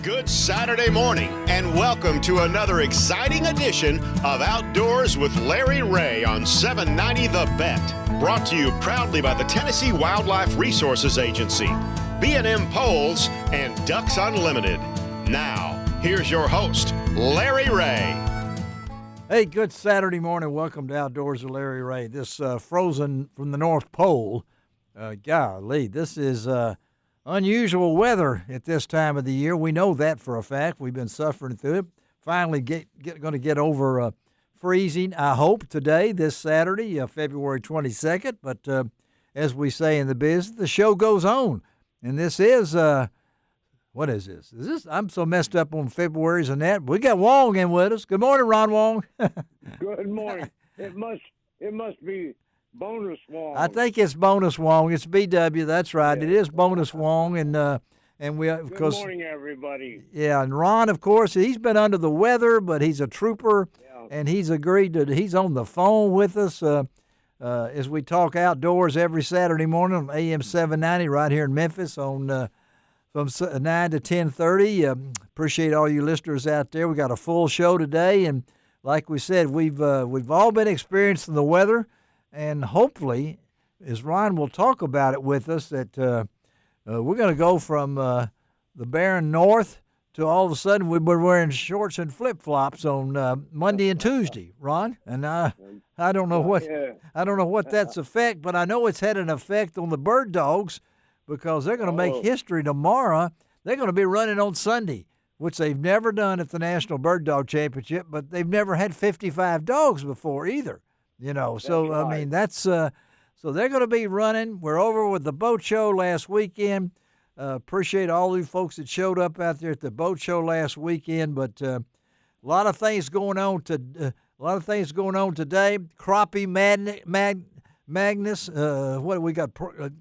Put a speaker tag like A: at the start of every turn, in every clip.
A: Good Saturday morning, and welcome to another exciting edition of Outdoors with Larry Ray on 790 The Bet. Brought to you proudly by the Tennessee Wildlife Resources Agency, B&M Poles, and Ducks Unlimited. Now, here's your host, Larry Ray.
B: Hey, good Saturday morning. Welcome to Outdoors with Larry Ray. This frozen from the North Pole, golly, this is unusual weather at this time of the year. We know that for a fact. We've been suffering through it. Finally going to get over freezing, I hope, today, this Saturday, February 22nd. But as we say in the business, the show goes on. And this is, what is this? I'm so messed up on February's and that. We got Wong in with us. Good morning, Ron Wong.
C: Good morning. It must be Bonus Wong.
B: I think it's Bonus Wong. It's BW. That's right. Yeah. It is Bonus Wong, and we of
C: Good
B: course.
C: Good morning, everybody.
B: Yeah, and Ron, of course, he's been under the weather, but he's a trooper, and he's agreed to. He's on the phone with us as we talk outdoors every Saturday morning on AM 790 right here in Memphis on from 9 to 10:30. Appreciate all you listeners out there. We got a full show today, and like we said, we've all been experiencing the weather. And hopefully, as Ron will talk about it with us, that we're going to go from the barren north to all of a sudden we're wearing shorts and flip-flops on Monday and Tuesday, Ron. And I don't know what that's effect, but I know it's had an effect on the bird dogs because they're going to make history tomorrow. They're going to be running on Sunday, which they've never done at the National Bird Dog Championship, but they've never had 55 dogs before either. You know, so
C: right.
B: I mean so they're going to be running. We're over with the boat show last weekend. Appreciate all you folks that showed up out there at the boat show last weekend. But a lot of things going on today. Crappie Magnus. What do we got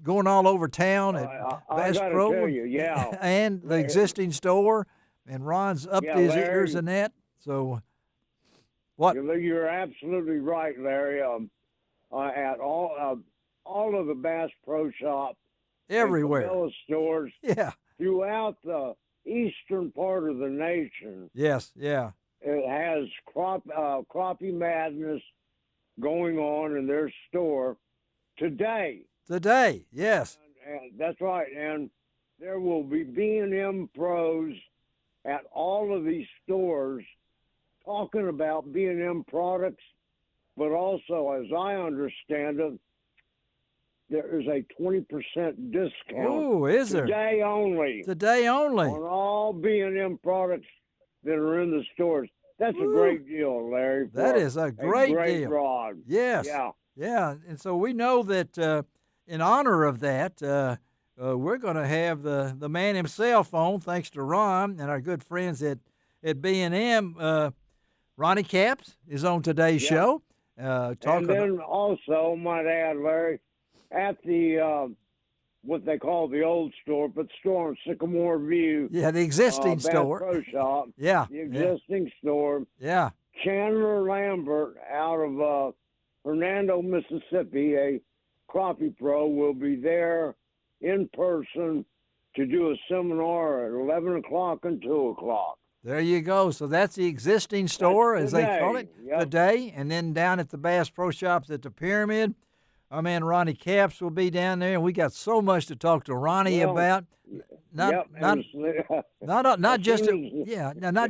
B: going all over town at Bass
C: I
B: Pro?
C: tell you, yeah.
B: And the existing store. And Ron's up to his ears in that. So. What?
C: You're absolutely right, Larry. At all of the Bass Pro Shop,
B: everywhere,
C: and stores, throughout the eastern part of the nation.
B: Yes, yeah.
C: It has crappie madness going on in their store today.
B: Today, yes.
C: And that's right, and there will be B&M pros at all of these stores talking about B&M products, but also, as I understand it, there is a 20% discount.
B: Oh, is there?
C: Today only.
B: Today only.
C: On all B&M products that are in the stores. That's a great deal, Larry.
B: That is a great deal.
C: Rod.
B: Yes. Yeah. And so we know that in honor of that, we're going to have the man himself on, thanks to Ron and our good friends at B&M. Ronnie Capps is on today's show.
C: And then also, might add, Larry, at the what they call the old store, but store on Sycamore View.
B: Yeah, the existing store.
C: Bass Pro Shop.
B: Yeah.
C: The existing store.
B: Yeah.
C: Chandler Lambert out of Hernando, Mississippi, a crappie pro, will be there in person to do a seminar at 11 o'clock and 2 o'clock.
B: There you go. So that's the existing store, as they call it, today. And then down at the Bass Pro Shops at the Pyramid, our man Ronnie Capps will be down there. And we got so much to talk to Ronnie about. Not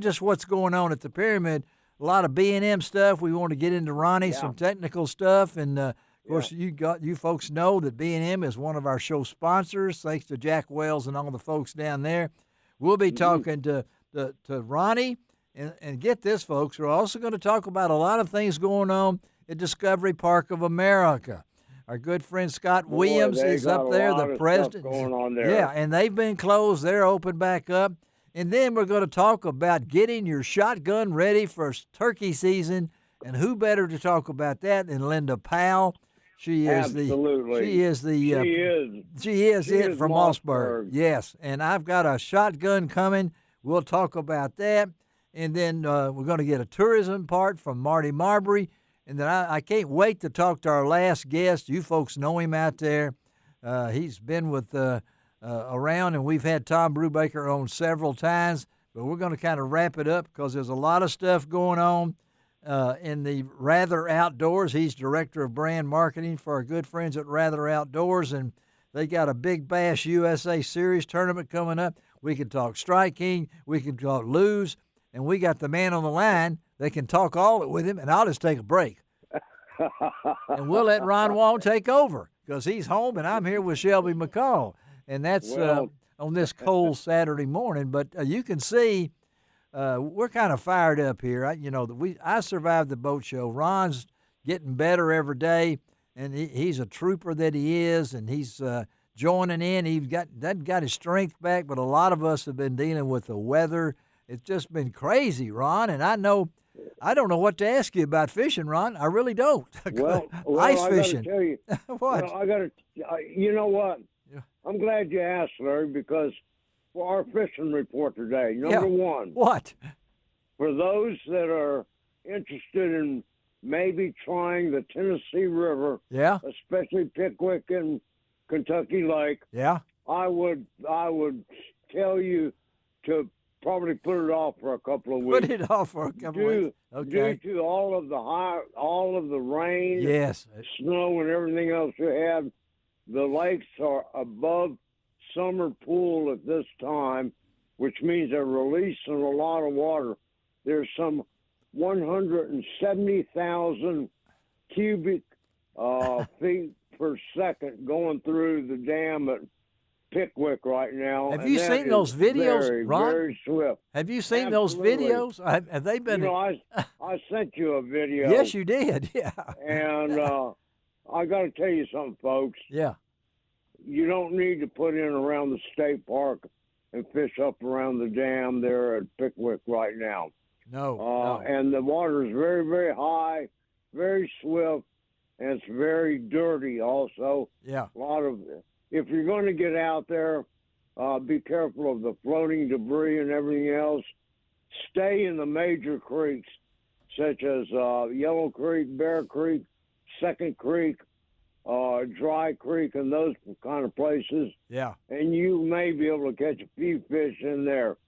B: just what's going on at the Pyramid. A lot of B&M stuff. We want to get into Ronnie, some technical stuff. And, of course, you folks know that B&M is one of our show sponsors, thanks to Jack Wells and all the folks down there. We'll be talking to Ronnie, and get this, folks, we're also going to talk about a lot of things going on at Discovery Park of America. Our good friend Scott Williams is up there, the president.
C: Going on there.
B: Yeah, and they've been closed. They're open back up. And then we're going to talk about getting your shotgun ready for turkey season, and who better to talk about that than Linda Powell? She is it from Mossburg. Yes, and I've got a shotgun coming. We'll talk about that. And then we're going to get a tourism part from Marty Marbry. And then I can't wait to talk to our last guest. You folks know him out there. He's been with around, and we've had Tom Brewbaker on several times. but we're going to kind of wrap it up because there's a lot of stuff going on in the Rather Outdoors. He's director of brand marketing for our good friends at Rather Outdoors, and they got a Big Bass USA Series tournament coming up. We can talk Strike King, we can talk Lose, and we got the man on the line. They can talk all with him, and I'll just take a break. And we'll let Ron Wong take over because he's home, and I'm here with Shelby McCall. And that's on this cold Saturday morning. But you can see we're kind of fired up here. I survived the boat show. Ron's getting better every day, and he's a trooper that he is, and he's joining in. He's got his strength back, but a lot of us have been dealing with the weather. It's just been crazy, Ron, and I don't know what to ask you about fishing, Ron. I really don't.
C: Well,
B: ice
C: I
B: fishing.
C: Tell you,
B: What?
C: You know what?
B: Yeah.
C: I'm glad you asked, Larry, because for our fishing report today, number one.
B: What?
C: For those that are interested in maybe trying the Tennessee River,
B: Yeah.
C: especially Pickwick and Kentucky Lake,
B: Yeah.
C: I would tell you to probably put it off for a couple of weeks.
B: Put it off for a couple weeks. Okay.
C: Due to all of the rain,
B: Yes.
C: snow, and everything else you have, the lakes are above summer pool at this time, which means they're releasing a lot of water. There's some 170,000 cubic feet per second going through the dam at Pickwick right now.
B: Have you seen those videos,
C: very,
B: Ron?
C: Very swift.
B: Have you seen
C: Absolutely.
B: those videos? Have they been?
C: I sent you a video.
B: Yes, you did. Yeah.
C: And I got to tell you something, folks.
B: Yeah.
C: You don't need to put in around the state park and fish up around the dam there at Pickwick right now.
B: No.
C: And the water is very, very high, very swift, and it's very dirty also.
B: Yeah.
C: If you're going to get out there, be careful of the floating debris and everything else. Stay in the major creeks, such as Yellow Creek, Bear Creek, Second Creek, Dry Creek, and those kind of places.
B: Yeah.
C: And you may be able to catch a few fish in there.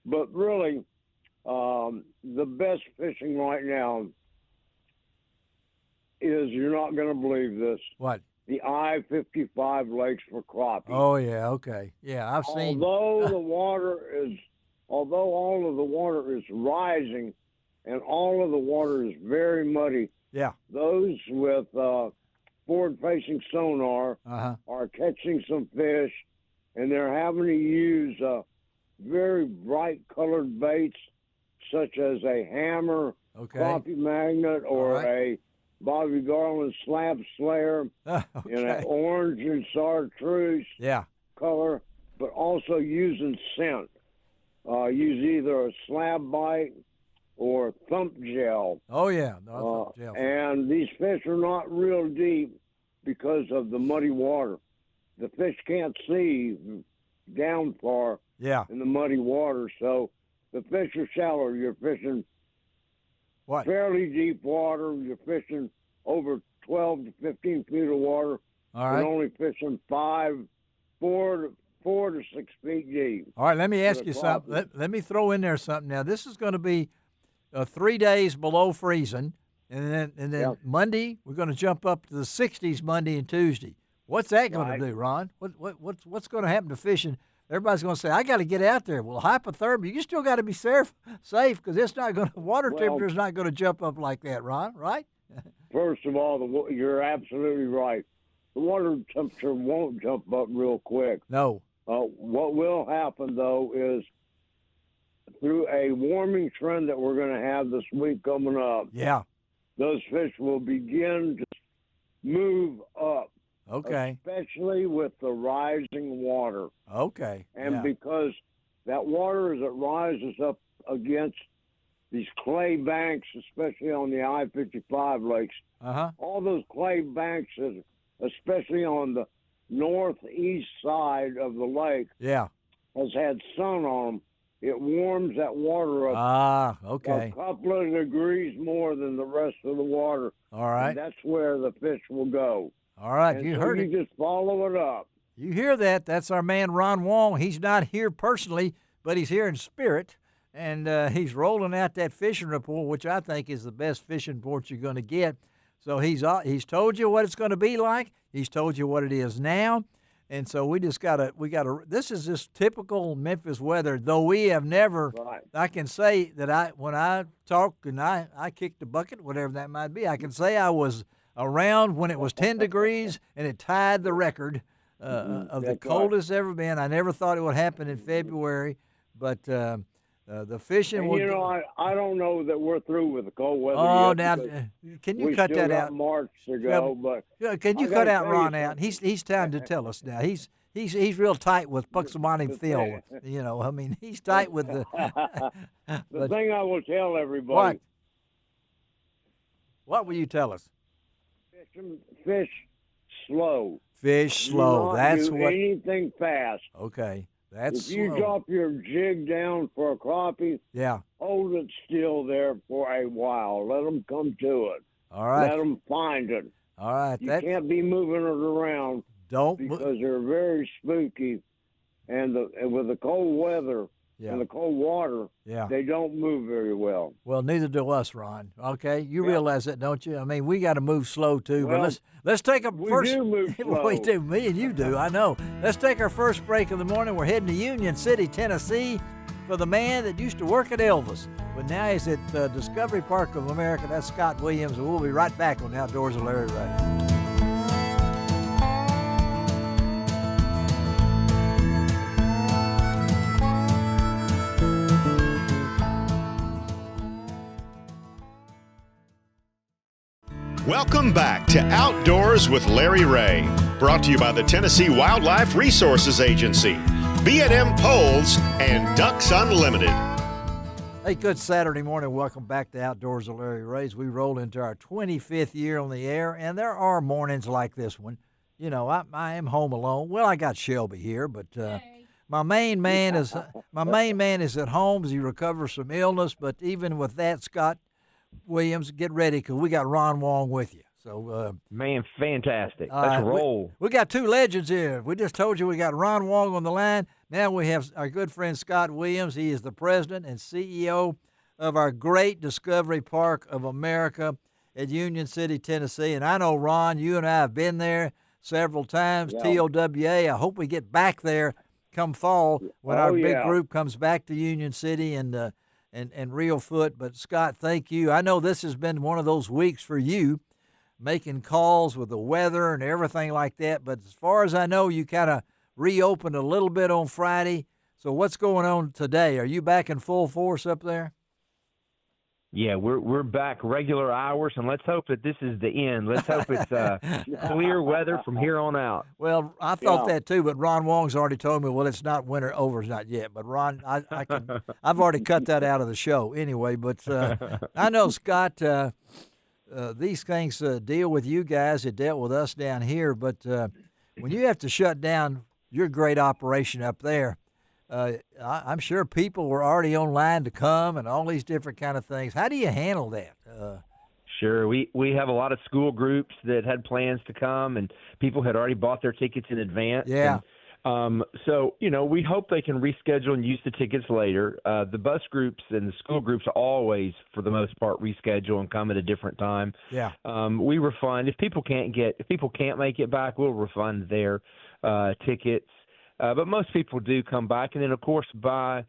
C: But really, the best fishing right now is, you're not going to believe this,
B: What?
C: the I-55 lakes for crappie.
B: Oh yeah. Okay. Yeah, I've seen.
C: Although all of the water is rising, and all of the water is very muddy,
B: Yeah.
C: those with forward-facing sonar are catching some fish, and they're having to use very bright-colored baits, such as a hammer, crappie magnet, or a Bobby Garland slab slayer in an orange and chartreuse color, but also using scent. Use either a slab bite or thump gel.
B: Oh yeah. No, gel.
C: And these fish are not real deep because of the muddy water. The fish can't see down far in the muddy water, so the fish are shallow. You're fishing fairly deep water. You're fishing over 12 to 15 feet of water.
B: All right.
C: You're only fishing 4 to 6 feet deep.
B: All right, let me ask you something. Let me throw in there something. Now, this is going to be 3 days below freezing, and then Monday we're going to jump up to the 60s Monday and Tuesday. What's that going to do, Ron? What's going to happen to fishing? Everybody's going to say, I got to get out there. Well, hypothermia, you still got to be safe because it's not going to, water temperature is not going to jump up like that, Ron, right?
C: First of all, you're absolutely right. The water temperature won't jump up real quick.
B: No.
C: What will happen, though, is through a warming trend that we're going to have this week coming up, those fish will begin to move up.
B: Okay.
C: Especially with the rising water.
B: Okay.
C: And because that water, as it rises up against these clay banks, especially on the I-55 lakes, all those clay banks, especially on the northeast side of the lake, has had sun on them. It warms that water up a couple of degrees more than the rest of the water.
B: All right.
C: And that's where the fish will go.
B: All right,
C: and
B: you
C: so
B: heard it.
C: You just follow it up.
B: You hear that? That's our man Ron Wong. He's not here personally, but he's here in spirit. and he's rolling out that fishing report, which I think is the best fishing report you're going to get. So he's told you what it's going to be like. He's told you what it is now. And so we just this is just typical Memphis weather, though we have never,
C: Right.
B: I can say that when I talk and I kicked the bucket, whatever that might be, I can say I was around when it was 10 degrees and it tied the record of the coldest ever been. I never thought it would happen in February, but the fishing
C: And, I don't know that we're through with the cold weather
B: Oh,
C: yet,
B: now,
C: because
B: can you
C: we
B: cut
C: still
B: that
C: got
B: out?
C: March to go, but
B: Can you
C: I
B: cut
C: gotta
B: out
C: tell you
B: Ron out? He's trying to tell us now. He's real tight with Puxamani Phil. I mean, he's tight with the.
C: the thing I will tell everybody.
B: What will you tell us?
C: Fish slow.
B: Fish
C: Do
B: slow.
C: not
B: That's
C: do
B: what.
C: anything fast.
B: Okay, that's
C: If you
B: slow.
C: drop your jig down for a crappie,
B: Yeah.
C: hold it still there for a while. Let them come to it.
B: All right.
C: Let them find it.
B: All right.
C: You can't be moving it around because they're very spooky, and with the cold weather and the cold water, they don't move very well.
B: Well, neither do us, Ron. Okay, you realize that, don't you? I mean, we got to move slow too.
C: Well,
B: but let's take a
C: we
B: first.
C: do move slow.
B: We do. Me and you do. I know. Let's take our first break of the morning. We're heading to Union City, Tennessee, for the man that used to work at Elvis, but now he's at Discovery Park of America. That's Scott Williams, and we'll be right back on Outdoors with Larry Ray.
A: Welcome back to Outdoors with Larry Ray, brought to you by the Tennessee Wildlife Resources Agency, B&M Poles, and Ducks Unlimited.
B: Hey, good Saturday morning. Welcome back to Outdoors with Larry Ray. We roll into our 25th year on the air, and there are mornings like this one. I am home alone. Well, I got Shelby here, but my main man is at home as he recovers from illness. But even with that, Scott Williams, get ready because we got Ron Wong with you. So,
D: man, fantastic. Let's roll.
B: We got two legends here. We just told you we got Ron Wong on the line. Now we have our good friend Scott Williams. He is the president and CEO of our great Discovery Park of America at Union City, Tennessee. And I know, Ron, you and I have been there several times, TOWA. I hope we get back there come fall when our big group comes back to Union City and real foot. But, Scott, thank you. I know this has been one of those weeks for you, making calls with the weather and everything like that. But as far as I know, you kind of reopened a little bit on Friday. So what's going on today? Are you back in full force up there?
D: Yeah, we're back regular hours, and let's hope that this is the end. Let's hope it's clear weather from here on out.
B: Well, I thought that too, but Ron Wong's already told me, well, it's not winter over, it's not yet. But Ron, I've already cut that out of the show anyway. But I know, Scott, these things deal with you guys. It dealt with us down here. But when you have to shut down your great operation up there, I'm sure people were already online to come and all these different kind of things. How do you handle that?
D: Sure. We have a lot of school groups that had plans to come, and people had already bought their tickets in advance.
B: Yeah.
D: And, so, we hope they can reschedule and use the tickets later. The bus groups and the school groups always, for the most part, reschedule and come at a different time.
B: Yeah.
D: We refund. If people can't make it back, we'll refund their tickets. But most people do come back. And then, of course, by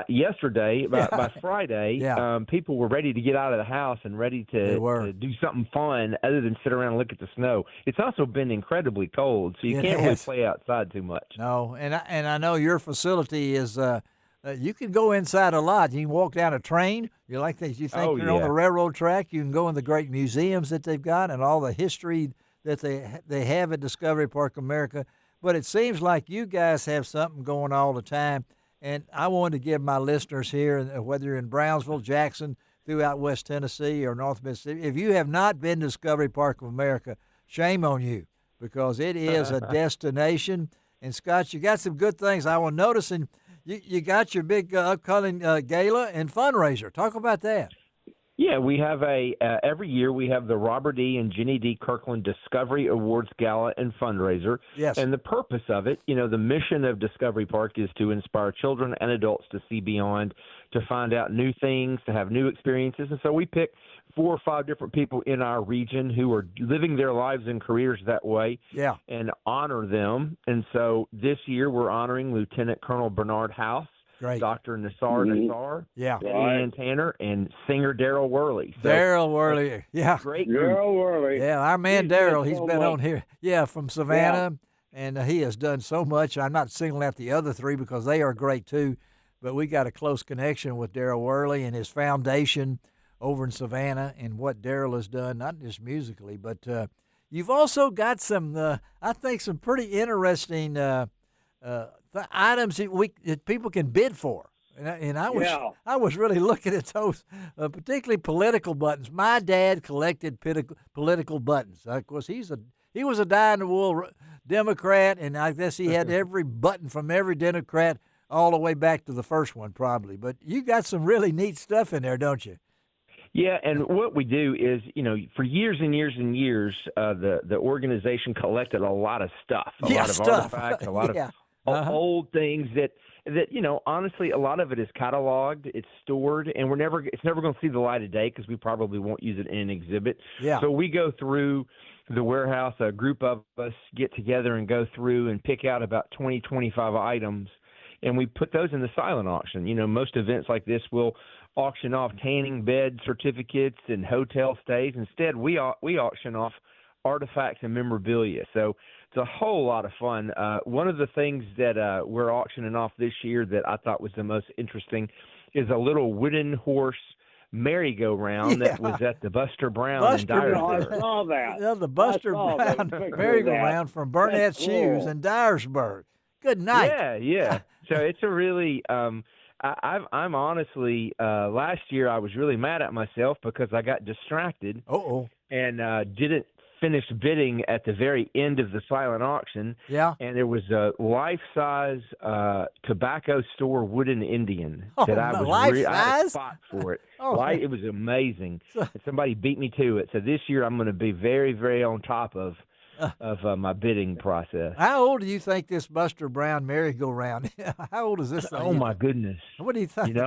D: yesterday, by Friday, people were ready to get out of the house and ready to do something fun other than sit around and look at the snow. It's also been incredibly cold, so you can't really play outside too much.
B: No, and I know your facility is you can go inside a lot. You can walk down a train. You like things. You think you're on the railroad track. You can go in the great museums that they've got and all the history that they have at Discovery Park America. But it seems like you guys have something going all the time. And I wanted to give my listeners here, whether you're in Brownsville, Jackson, throughout West Tennessee or North Mississippi, if you have not been to Discovery Park of America, shame on you, because it is a destination. And, Scott, you got some good things. I was noticing you got your big upcoming gala and fundraiser. Talk about that.
D: Yeah, we have every year we have the Robert E. and Jenny D. Kirkland Discovery Awards Gala and Fundraiser.
B: Yes.
D: And the purpose of it, the mission of Discovery Park is to inspire children and adults to see beyond, to find out new things, to have new experiences. And so we pick 4 or 5 different people in our region who are living their lives and careers that way, and honor them. And so this year we're honoring Lieutenant Colonel Bernard House,
B: Great.
D: Dr. Nassar Nassar,
B: and
D: Ann Tanner, and singer Daryl Worley.
B: So, Daryl Worley,
D: great group.
C: Daryl Worley.
B: Yeah, our man Daryl, he's been on here. Yeah, from Savannah, and he has done so much. I'm not singling out the other 3 because they are great too, but we got a close connection with Daryl Worley and his foundation over in Savannah and what Daryl has done, not just musically, but you've also got some, I think, some pretty interesting items that people can bid for, and I was really looking at those, particularly political buttons. My dad collected political buttons. Of course, he was a dyed-in-the-wool Democrat, and I guess he had every button from every Democrat all the way back to the first one, probably. But you got some really neat stuff in there, don't you?
D: Yeah, and what we do is, for years and years and years, the organization collected a lot of stuff, a lot of artifacts, a lot of old things that honestly, a lot of it is cataloged, it's stored, and it's never going to see the light of day because we probably won't use it in an exhibit.
B: Yeah.
D: So we go through the warehouse, a group of us get together and go through and pick out about 20, 25 items, and we put those in the silent auction. Most events like this will auction off tanning bed certificates and hotel stays. Instead, we auction off artifacts and memorabilia. So it's a whole lot of fun. One of the things that we're auctioning off this year that I thought was the most interesting is a little wooden horse merry-go-round that was at the Buster Brown in Dyersburg.
C: I saw that.
B: Yeah, the Buster Brown merry-go-round from Burnett's Shoes in Dyersburg. Good night.
D: Yeah. So it's a really I'm honestly last year I was really mad at myself because I got distracted and didn't finish bidding at the very end of the silent auction.
B: Yeah.
D: And there was a life-size tobacco store wooden Indian that I had a spot for it. It was amazing. And somebody beat me to it. So this year I'm going to be very, very on top of my bidding process.
B: How old do you think this Buster Brown merry-go-round is? How old is this thing?
D: Oh, my goodness.
B: What do you think?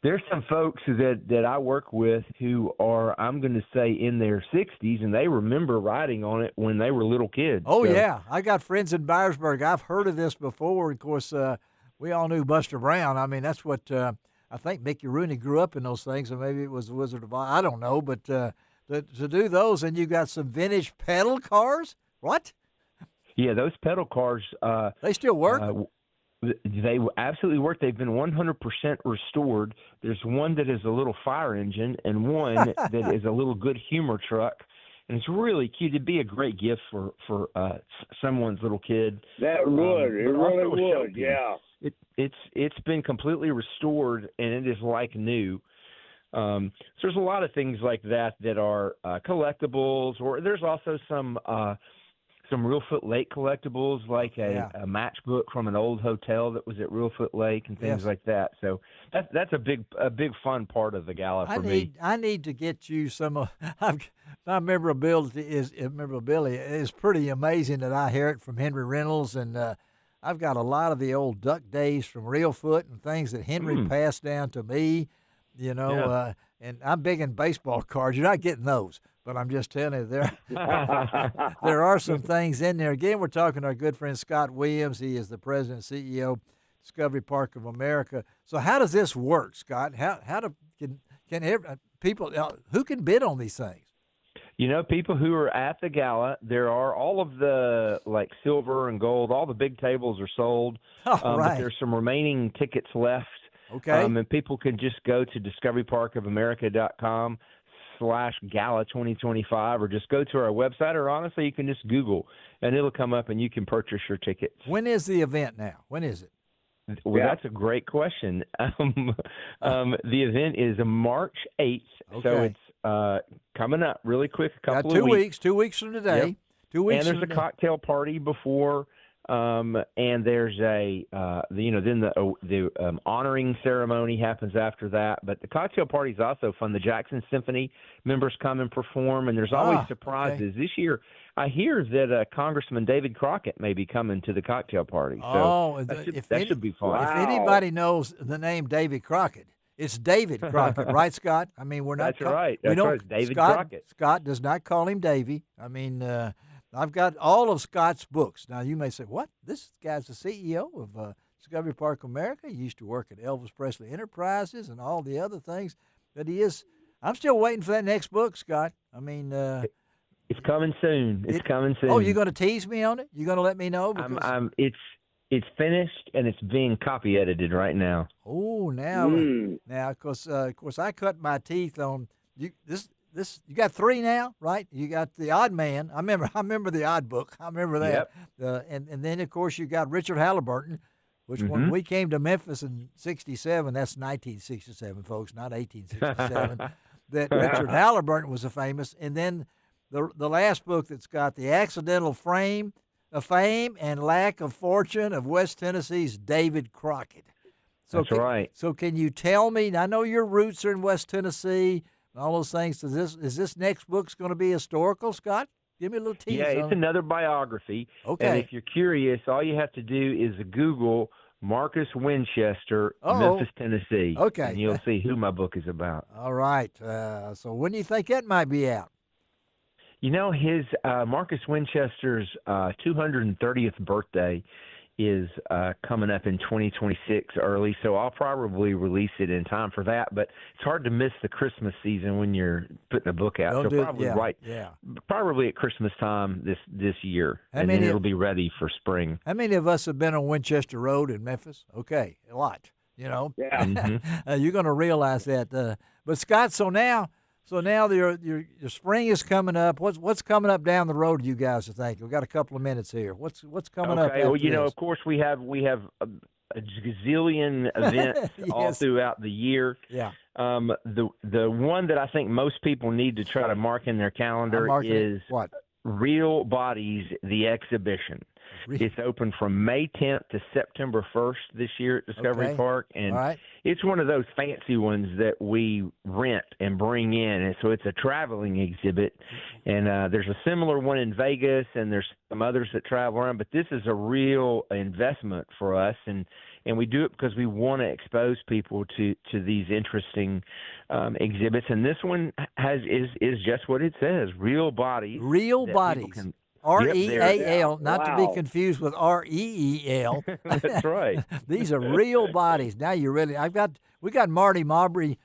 D: There's some folks that I work with who are, I'm going to say, in their 60s, and they remember riding on it when they were little kids.
B: Oh, yeah. I got friends in Dyersburg. I've heard of this before. Of course, we all knew Buster Brown. I mean, that's what I think Mickey Rooney grew up in those things, or maybe it was the Wizard of Oz. I don't know, but to do those, and you got some vintage pedal cars? What?
D: Yeah, those pedal cars.
B: They still work?
D: They absolutely work. They've been 100% restored. There's one that is a little fire engine and one that is a little good humor truck. And it's really cute. It'd be a great gift for someone's little kid.
C: That would. It really would, yeah.
D: It's been completely restored, and it is like new. So there's a lot of things like that are collectibles, or there's also some Reelfoot Lake collectibles, like a matchbook from an old hotel that was at Reelfoot Lake and things like that. So that's a big fun part of the gala for me.
B: I need to get you some. My memorabilia is pretty amazing that I hear it from Henry Reynolds, and I've got a lot of the old Duck Days from Reelfoot and things that Henry passed down to me. And I'm big in baseball cards. You're not getting those. But I'm just telling you, there are some things in there. Again, we're talking to our good friend Scott Williams. He is the president and CEO of Discovery Park of America. So how does this work, Scott? Can people who can bid on these things?
D: People who are at the gala, there are all of the silver and gold. All the big tables are sold. But there's some remaining tickets left.
B: Okay.
D: And people can just go to discoveryparkofamerica.com/gala 2025, or just go to our website, or honestly, you can just Google, and it'll come up, and you can purchase your tickets.
B: When is the event now? When is it?
D: Well, that's a great question. The event is March 8th, so it's coming up really quick, a couple of weeks.
B: 2 weeks from today.
D: Yep.
B: 2 weeks.
D: And there's a cocktail party before And there's then the honoring ceremony happens after that. But the cocktail party is also fun. The Jackson Symphony members come and perform, and there's always surprises. Okay. This year, I hear that Congressman David Crockett may be coming to the cocktail party. So that should be fun.
B: Wow. If anybody knows the name David Crockett, it's David Crockett, right, Scott? I mean, we're not.
D: That's right. That's right. David Crockett.
B: Scott does not call him Davy. I mean, I've got all of Scott's books. Now, you may say, what? This guy's the CEO of Discovery Park America. He used to work at Elvis Presley Enterprises and all the other things that he is. I'm still waiting for that next book, Scott. I mean,
D: it's coming soon. It's coming soon.
B: Oh, you're going to tease me on it? You're going to let me know?
D: It's finished and it's being copy edited right now.
B: Oh, now, of course, I cut my teeth on this. You got 3 now, right? You got The Odd Man. I remember The Odd Book. I remember that. Yep. And then of course you got Richard Halliburton, which when we came to Memphis in '67, that's 1967, folks, not 1867. that Richard Halliburton was a famous. And then the last book that's got The Accidental Fame and Lack of Fortune of West Tennessee's David Crockett.
D: That's right.
B: So can you tell me? I know your roots are in West Tennessee. All those things. Is this next book's going to be historical, Scott? Give me a little tease.
D: Yeah, it's another biography. Okay. And if you're curious, all you have to do is Google Marcus Winchester, Memphis, Tennessee.
B: Okay.
D: And you'll see who my book is about.
B: All right. So when do you think that might be out?
D: You know, his Marcus Winchester's 230th birthday is coming up in 2026 early, so I'll probably release it in time for that. But it's hard to miss the Christmas season when you're putting a book out. Probably at Christmas time this year, and then it'll be ready for spring.
B: How many of us have been on Winchester Road in Memphis? Okay, a lot. You know, you're going to realize that. But Scott, so now your spring is coming up. What's coming up down the road, you guys? I think we've got a couple of minutes here. What's coming up?
D: Okay, well, you know, of course we have a gazillion events all throughout the year.
B: Yeah.
D: The one that I think most people need to try to mark in their calendar is
B: what?
D: Real Bodies, the exhibition. It's open from May 10th to September 1st this year at Discovery Park, and it's one of those fancy ones that we rent and bring in, and so it's a traveling exhibit. And there's a similar one in Vegas, and there's some others that travel around, but this is a real investment for us, and we do it because we want to expose people to these interesting exhibits. And this one is just what it says: Real Bodies.
B: Real Bodies. R-E-A-L, not to be confused with R-E-E-L.
D: That's right.
B: These are real bodies. Now we got Marty Marbry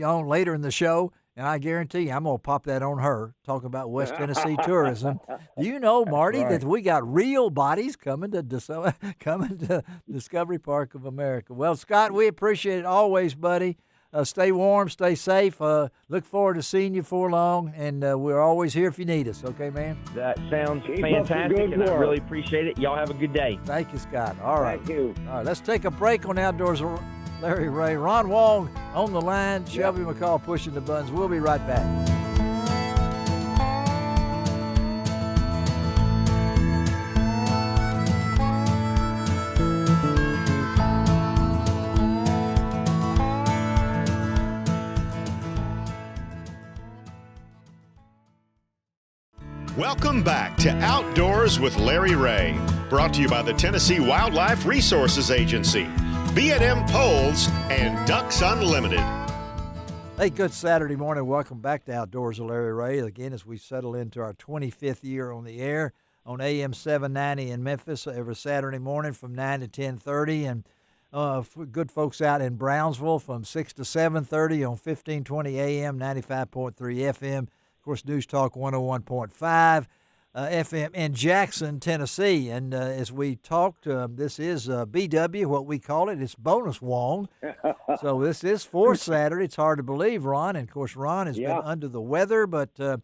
B: on later in the show, and I guarantee you I'm going to pop that on her, talking about West Tennessee tourism. Do you know, Marty, that we got real bodies coming to Discovery Park of America? Well, Scott, we appreciate it always, buddy. Stay warm, stay safe. Look forward to seeing you before long, and we're always here if you need us. Okay, man?
D: That sounds fantastic, and I really appreciate it. Y'all have a good day.
B: Thank you, Scott. All right.
C: Thank you.
B: All right, let's take a break on Outdoors Larry Ray. Ron Wong on the line, Shelby McCall pushing the buttons. We'll be right back.
A: Welcome back to Outdoors with Larry Ray, brought to you by the Tennessee Wildlife Resources Agency, B&M Poles, and Ducks Unlimited.
B: Hey, good Saturday morning. Welcome back to Outdoors with Larry Ray. Again, as we settle into our 25th year on the air on AM 790 in Memphis every Saturday morning from 9 to 10:30, and good folks out in Brownsville from 6 to 7:30 on 1520 AM, 95.3 FM. Of course, News Talk 101.5 FM in Jackson, Tennessee. And as we talked, this is BW, what we call it. It's Bonus Wong. So this is for Saturday. It's hard to believe, Ron. And, of course, Ron has been under the weather, but that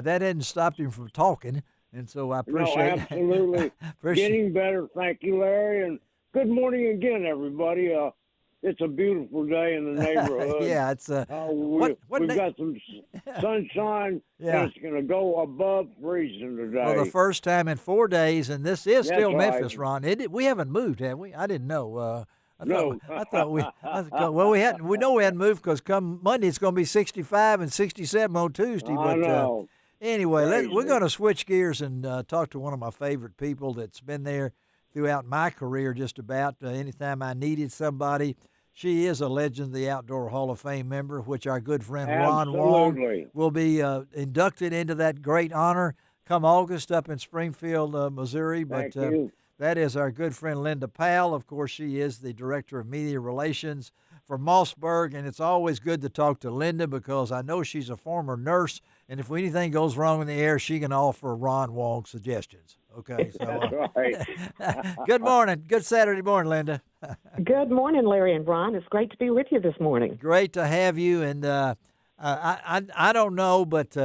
B: hadn't stopped him from talking. And so I appreciate it.
C: Absolutely. Getting better. Thank you, Larry. And good morning again, everybody. it's a beautiful day in the neighborhood.
B: Yeah, it's
C: we've got some sunshine.
B: Yeah.
C: And it's going to go above freezing today.
B: For the first time in 4 days, and this is still
C: right.
B: Memphis, Ron. We haven't moved, have we? I didn't know.
C: No.
B: I thought we hadn't. We know we hadn't moved because come Monday it's going to be 65 and 67 on Tuesday.
C: I know.
B: Anyway, we're going to switch gears and talk to one of my favorite people that's been there throughout my career. Just about anytime I needed somebody, she is a Legend of the Outdoor Hall of Fame member, which our good friend Ron Wong will be inducted into that great honor come August up in Springfield, Missouri.
C: Thank you.
B: That is our good friend Linda Powell. Of course, she is the Director of Media Relations for Mossberg, and it's always good to talk to Linda because I know she's a former nurse, and if anything goes wrong in the air, she can offer Ron Wong suggestions. Okay, so
C: That's right.
B: Good morning. Good Saturday morning, Linda.
E: Good morning, Larry and Ron. It's great to be with you this morning.
B: Great to have you, and I don't know, but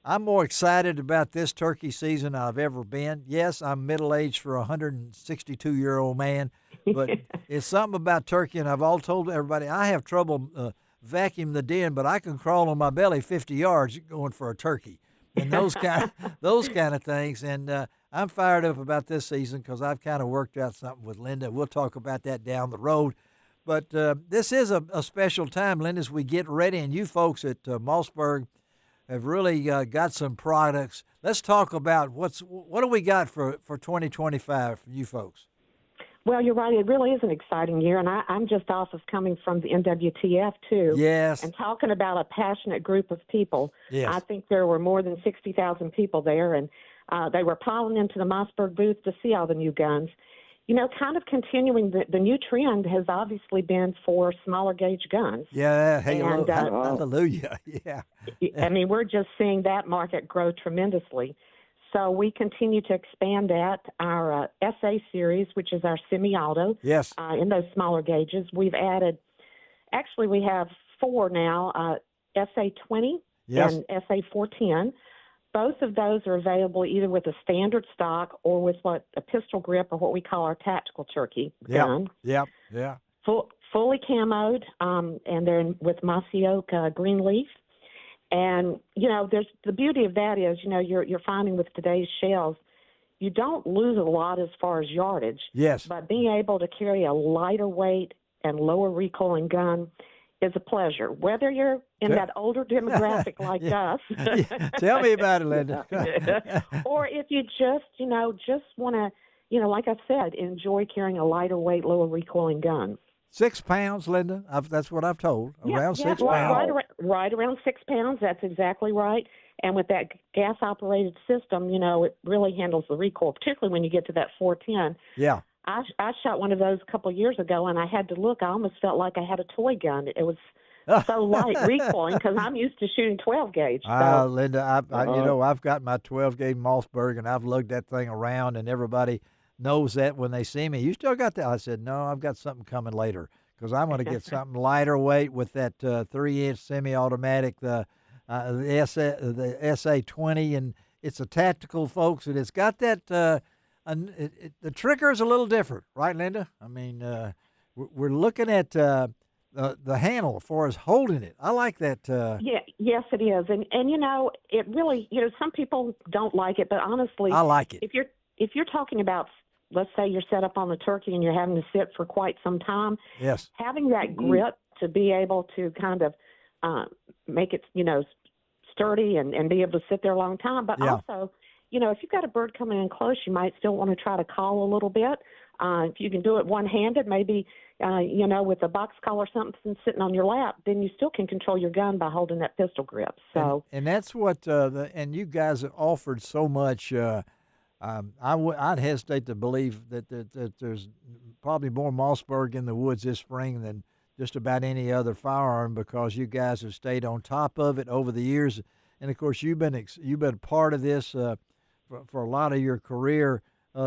B: I'm more excited about this turkey season I've ever been. Yes, I'm middle-aged for a 162-year-old man, but it's something about turkey, and I've told everybody I have trouble vacuuming the den, but I can crawl on my belly 50 yards going for a turkey, and those kind of things. And I'm fired up about this season because I've kind of worked out something with Linda. We'll talk about that down the road. But this is a special time, Linda, as we get ready, and you folks at Mossberg have really got some products. Let's talk about what do we got for 2025 for you folks?
E: Well, you're right. It really is an exciting year, and I'm just off of coming from the NWTF, too.
B: Yes.
E: And talking about a passionate group of people.
B: Yes.
E: I think there were more than 60,000 people there, and they were piling into the Mossberg booth to see all the new guns. You know, kind of continuing the new trend has obviously been for smaller gauge guns.
B: Yeah, hallelujah. Yeah.
E: I mean, we're just seeing that market grow tremendously. So we continue to expand that. Our SA series, which is our semi-auto,
B: yes,
E: in those smaller gauges. We've added, actually we have 4 now, SA-20
B: yes,
E: and SA-410. Both of those are available either with a standard stock or with a pistol grip or what we call our tactical turkey gun.
B: Yeah.
E: Fully camoed, and they're with mossy oak green leaf. And, you know, there's the beauty of that is, you know, you're finding with today's shells, you don't lose a lot as far as yardage.
B: Yes.
E: But being able to carry a lighter weight and lower recoiling gun is a pleasure. Whether you're in that older demographic like us.
B: Tell me about it, Linda.
E: Or if you just want to, like I said, enjoy carrying a lighter weight, lower recoiling gun. 6
B: pounds, Linda. That's what I've told. Around 6 pounds.
E: Right around 6 pounds. That's exactly right. And with that gas-operated system, you know, it really handles the recoil, particularly when you get to that 410.
B: Yeah.
E: I shot one of those a couple of years ago, and I had to look. I almost felt like I had a toy gun. It was so light recoiling because I'm used to shooting 12 gauge. So.
B: Linda, I've got my 12 gauge Mossberg, and I've lugged that thing around, and everybody knows that when they see me. You still got that? I said, no, I've got something coming later because I'm going to get something lighter weight with that 3-inch semi-automatic, the SA-20, and it's a tactical, folks, and it's got that. The trigger is a little different, right, Linda? I mean, we're looking at the handle as far as holding it. I like that.
E: Yes, it is, and you know, it really, you know, some people don't like it, but honestly,
B: I like it.
E: If you're talking about, let's say you're set up on the turkey and you're having to sit for quite some time.
B: Yes.
E: Having that grip to be able to kind of make it, you know, sturdy and be able to sit there a long time, but also. You know, if you've got a bird coming in close, you might still want to try to call a little bit. If you can do it one-handed, maybe, you know, with a box call or something sitting on your lap, then you still can control your gun by holding that pistol grip. So,
B: and that's what, and you guys have offered so much. I'd hesitate to believe that there's probably more Mossberg in the woods this spring than just about any other firearm because you guys have stayed on top of it over the years. And, of course, you've been part of this for a lot of your career.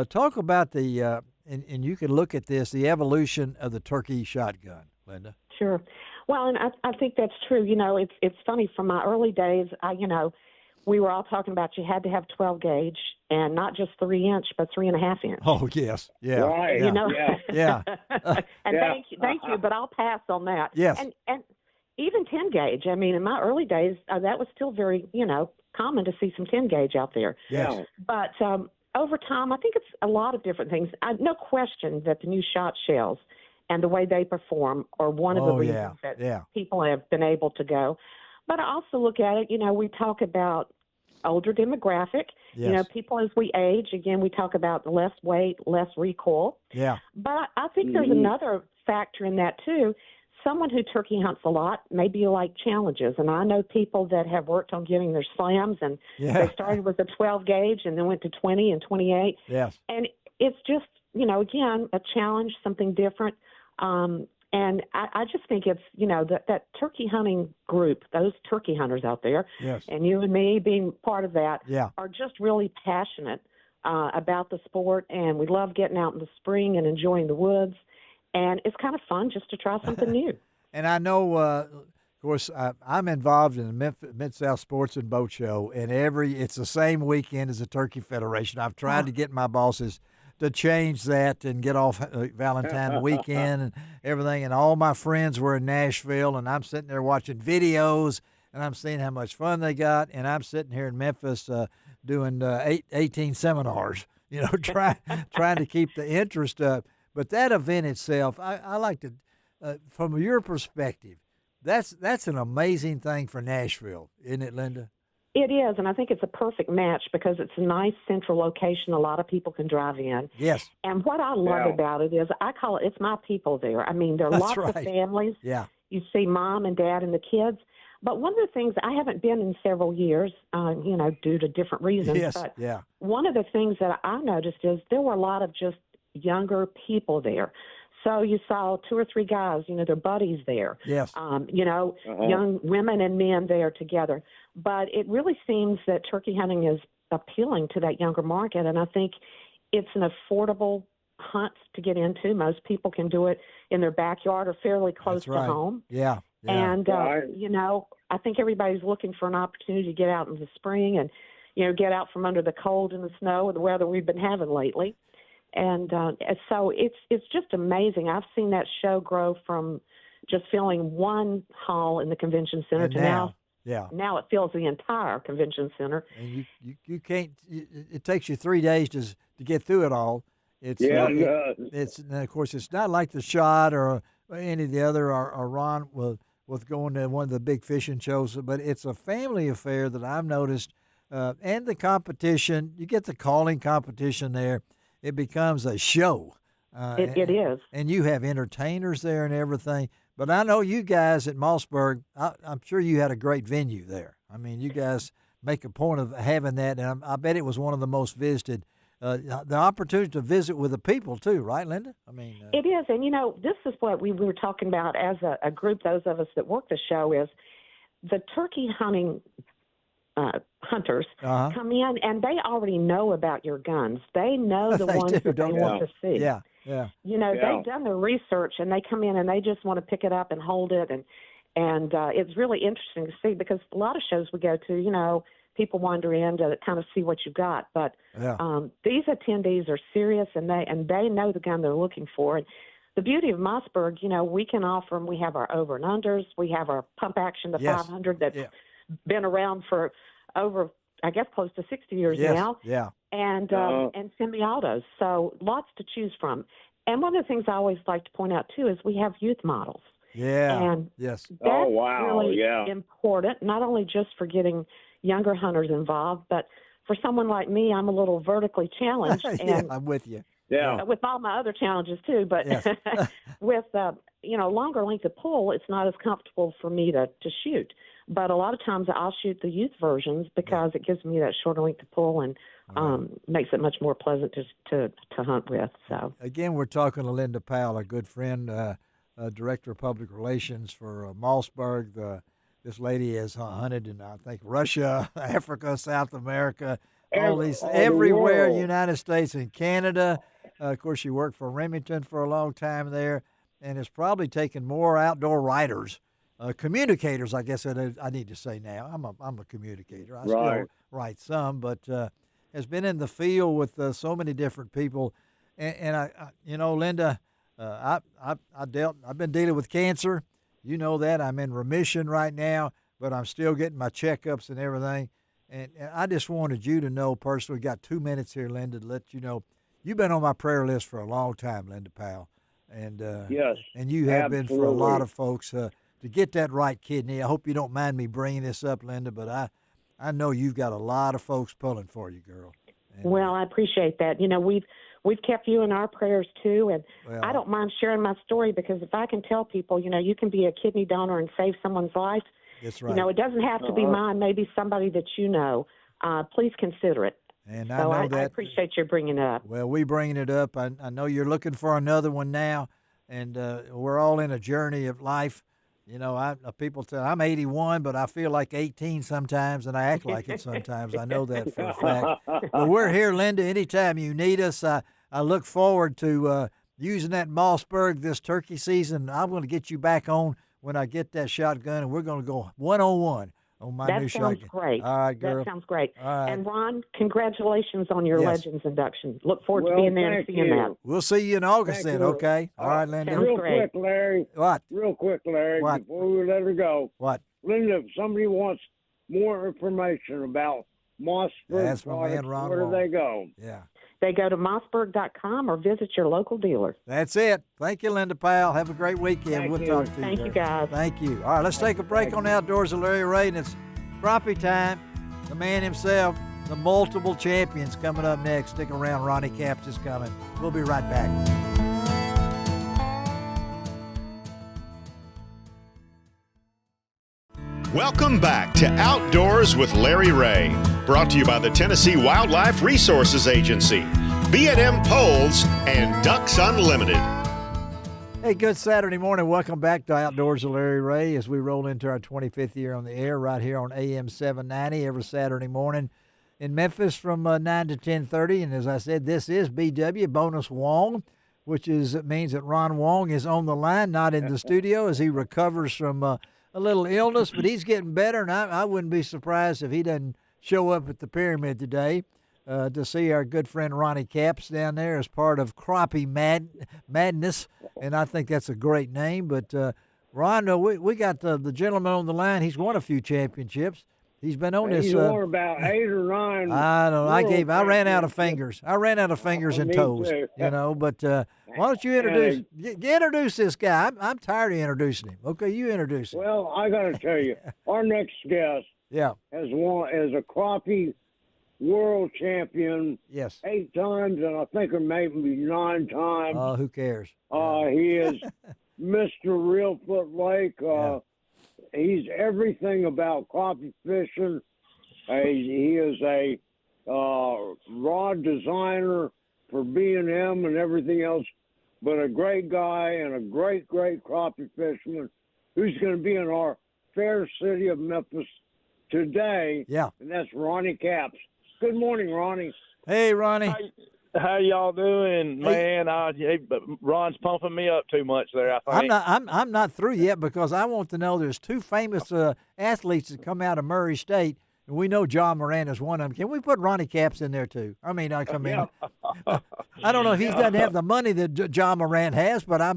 B: Talk about the and you can look at this, the evolution of the turkey shotgun, Linda.
E: Sure. Well, and I think that's true. You know, it's funny. From my early days, we were all talking about you had to have 12 gauge and not just 3-inch, but 3.5 inch.
B: Oh, yes. Yeah.
C: Right.
E: You know?
B: Yeah.
E: And thank you, but I'll pass on that.
B: Yes.
E: And even 10 gauge. I mean, in my early days, that was still very, common to see some 10 gauge out there.
B: Yes.
E: But over time, I think it's a lot of different things. No question that the new shot shells and the way they perform are one of the reasons that people have been able to go. But I also look at it, we talk about older demographic.
B: Yes.
E: People as we age, again, we talk about less weight, less recoil.
B: Yeah.
E: But I think there's another factor in that, too. Someone who turkey hunts a lot, maybe you like challenges. And I know people that have worked on getting their slams, and they started with a 12 gauge and then went to 20 and 28.
B: Yes.
E: And it's just, again, a challenge, something different. And I just think it's, that turkey hunting group, those turkey hunters out there, and you and me being part of that, are just really passionate about the sport. And we love getting out in the spring and enjoying the woods. And it's kind of fun just to try something new.
B: And I know, of course, I'm involved in the Mid-South Sports and Boat Show, and it's the same weekend as the Turkey Federation. I've tried to get my bosses to change that and get off Valentine's weekend and everything. And all my friends were in Nashville, and I'm sitting there watching videos, and I'm seeing how much fun they got. And I'm sitting here in Memphis doing 18 seminars, trying to keep the interest up. But that event itself, I like to, from your perspective, that's an amazing thing for Nashville, isn't it, Linda?
E: It is, and I think it's a perfect match because it's a nice central location a lot of people can drive in.
B: Yes.
E: And what I love about it is I call it's my people there. I mean, there are lots of families.
B: Yeah.
E: You see mom and dad and the kids. But one of the things, I haven't been in several years, due to different reasons.
B: Yes,
E: but one of the things that I noticed is there were a lot of just younger people there. So you saw 2 or 3 guys, their buddies there.
B: Yes.
E: Young women and men there together. But it really seems that turkey hunting is appealing to that younger market, and I think it's an affordable hunt to get into. Most people can do it in their backyard or fairly close to home.
B: Yeah.
E: And, I think everybody's looking for an opportunity to get out in the spring and, get out from under the cold and the snow and the weather we've been having lately. And so it's just amazing. I've seen that show grow from just filling one hall in the convention center to now now it fills the entire convention center.
B: And you can't. It takes you 3 days to get through it all. It's and of course it's not like the Shot or any of the other or Ron with going to one of the big fishing shows, but it's a family affair that I've noticed. And the competition, you get the calling competition there. It becomes a show.
E: It is.
B: And you have entertainers there and everything. But I know you guys at Mossberg, I'm sure you had a great venue there. I mean, you guys make a point of having that, and I bet it was one of the most visited. The opportunity to visit with the people, too, right, Linda? I mean,
E: it is. And, this is what we were talking about as a group, those of us that work the show, is the turkey hunting hunters come in, and they already know about your guns. They know the ones that they want to see.
B: Yeah.
E: They've done their research, and they come in and they just want to pick it up and hold it, and it's really interesting to see because a lot of shows we go to, people wander in to kind of see what you got, but these attendees are serious, and they know the gun they're looking for. And the beauty of Mossberg, we can offer them. We have our over and unders, we have our pump action, the 500 that's been around for over, I guess, close to 60 years now.
B: Yeah.
E: And semi-autos, so lots to choose from. And one of the things I always like to point out, too, is we have youth models.
B: Yeah.
E: And that's really important, not only just for getting younger hunters involved, but for someone like me, I'm a little vertically challenged. And
B: I'm with you.
C: Yeah.
E: With all my other challenges, too. But with, longer length of pull, it's not as comfortable for me to shoot. But a lot of times I'll shoot the youth versions because it gives me that shorter length of pull and makes it much more pleasant to hunt with. So
B: again, we're talking to Linda Powell, a good friend, Director of Public Relations for Mossberg. This lady has hunted in, I think, Russia, Africa, South America, everywhere, United States and Canada. Of course, she worked for Remington for a long time there and has probably taken more outdoor riders communicators, I guess I need to say now. I'm a communicator. I still write some, but has been in the field with so many different people. And I Linda, I've been dealing with cancer. You know that. I'm in remission right now, but I'm still getting my checkups and everything. And I just wanted you to know personally, got 2 minutes here, Linda, to let you know, you've been on my prayer list for a long time, Linda Powell. And
C: yes,
B: and you have
C: absolutely.
B: been for a lot of folks to get that right kidney. I hope you don't mind me bringing this up, Linda, but I know you've got a lot of folks pulling for you, girl. And,
E: well, I appreciate that. We've kept you in our prayers too, and I don't mind sharing my story, because if I can tell people, you can be a kidney donor and save someone's life.
B: That's right.
E: It doesn't have to be mine. Maybe somebody that you know. Please consider it.
B: And
E: I appreciate you bringing it up.
B: Well, we bringing it up. I know you're looking for another one now, and we're all in a journey of life. People tell I'm 81, but I feel like 18 sometimes, and I act like it sometimes. I know that for a fact. But we're here, Linda. Anytime you need us, I look forward to using that Mossberg this turkey season. I'm going to get you back on when I get that shotgun, and we're going to go one-on-one on my new shotgun.
E: That sounds great.
B: All right, girl.
E: That sounds great.
B: All right.
E: And, Ron, congratulations on your Legends induction. Look forward to being there and seeing that.
B: We'll see you in August then, okay? All right, Linda.
E: Sounds
C: Quick, Larry.
B: What?
C: Real quick, Larry,
B: What?
C: before we let her go.
B: What?
C: Linda, if somebody wants more information about Mossberg
B: That's my
C: products,
B: man, Ron
C: where do
B: Wall.
C: they go?
B: Yeah.
E: They go to mossberg.com or visit your local dealer.
B: That's it. Thank you, Linda Powell. Have a great weekend. We'll talk to you.
E: Thank you, guys.
B: Thank you. All right, let's take a break on the Outdoors of Larry Ray, and it's crappie time. The man himself, the multiple champions, coming up next. Stick around. Ronnie Capps is coming. We'll be right back.
A: Welcome back to Outdoors with Larry Ray, brought to you by the Tennessee Wildlife Resources Agency, B&M Poles, and Ducks Unlimited.
B: Hey, good Saturday morning. Welcome back to Outdoors with Larry Ray as we roll into our 25th year on the air right here on AM 790 every Saturday morning in Memphis from 9 to 10:30. And as I said, this is BW Bonus Wong, which means that Ron Wong is on the line, not in the studio, as he recovers from a little illness, but he's getting better, and I wouldn't be surprised if he doesn't show up at the Pyramid today to see our good friend Ronnie Capps down there as part of Crappie Madness, and I think that's a great name. But, Ron, we got the gentleman on the line. He's won a few championships. He's been on this.
C: He's won about 8 or 9.
B: I don't know. I ran out of fingers. I ran out of fingers and toes,
C: too.
B: But why don't you introduce this guy? I'm tired of introducing him. Okay, you introduce him.
C: Well, I got to tell you, our next guest has won as a crappie world champion.
B: Yes.
C: 8 times, and I think it may be 9 times.
B: Who cares?
C: He is Mr. Reelfoot Lake. He's everything about crappie fishing. He is a rod designer for B&M and everything else, but a great guy and a great crappie fisherman who's going to be in our fair city of Memphis today.
B: Yeah.
C: And that's Ronnie Capps. Good morning, Ronnie.
B: Hey, Ronnie.
F: How y'all doing, man? Ron's pumping me up too much there, I think.
B: I'm not through yet, because I want to know there's 2 famous athletes that come out of Murray State, and we know John Moran is one of them. Can we put Ronnie Capps in there too? I mean, I don't know if he doesn't have the money that John Moran has, but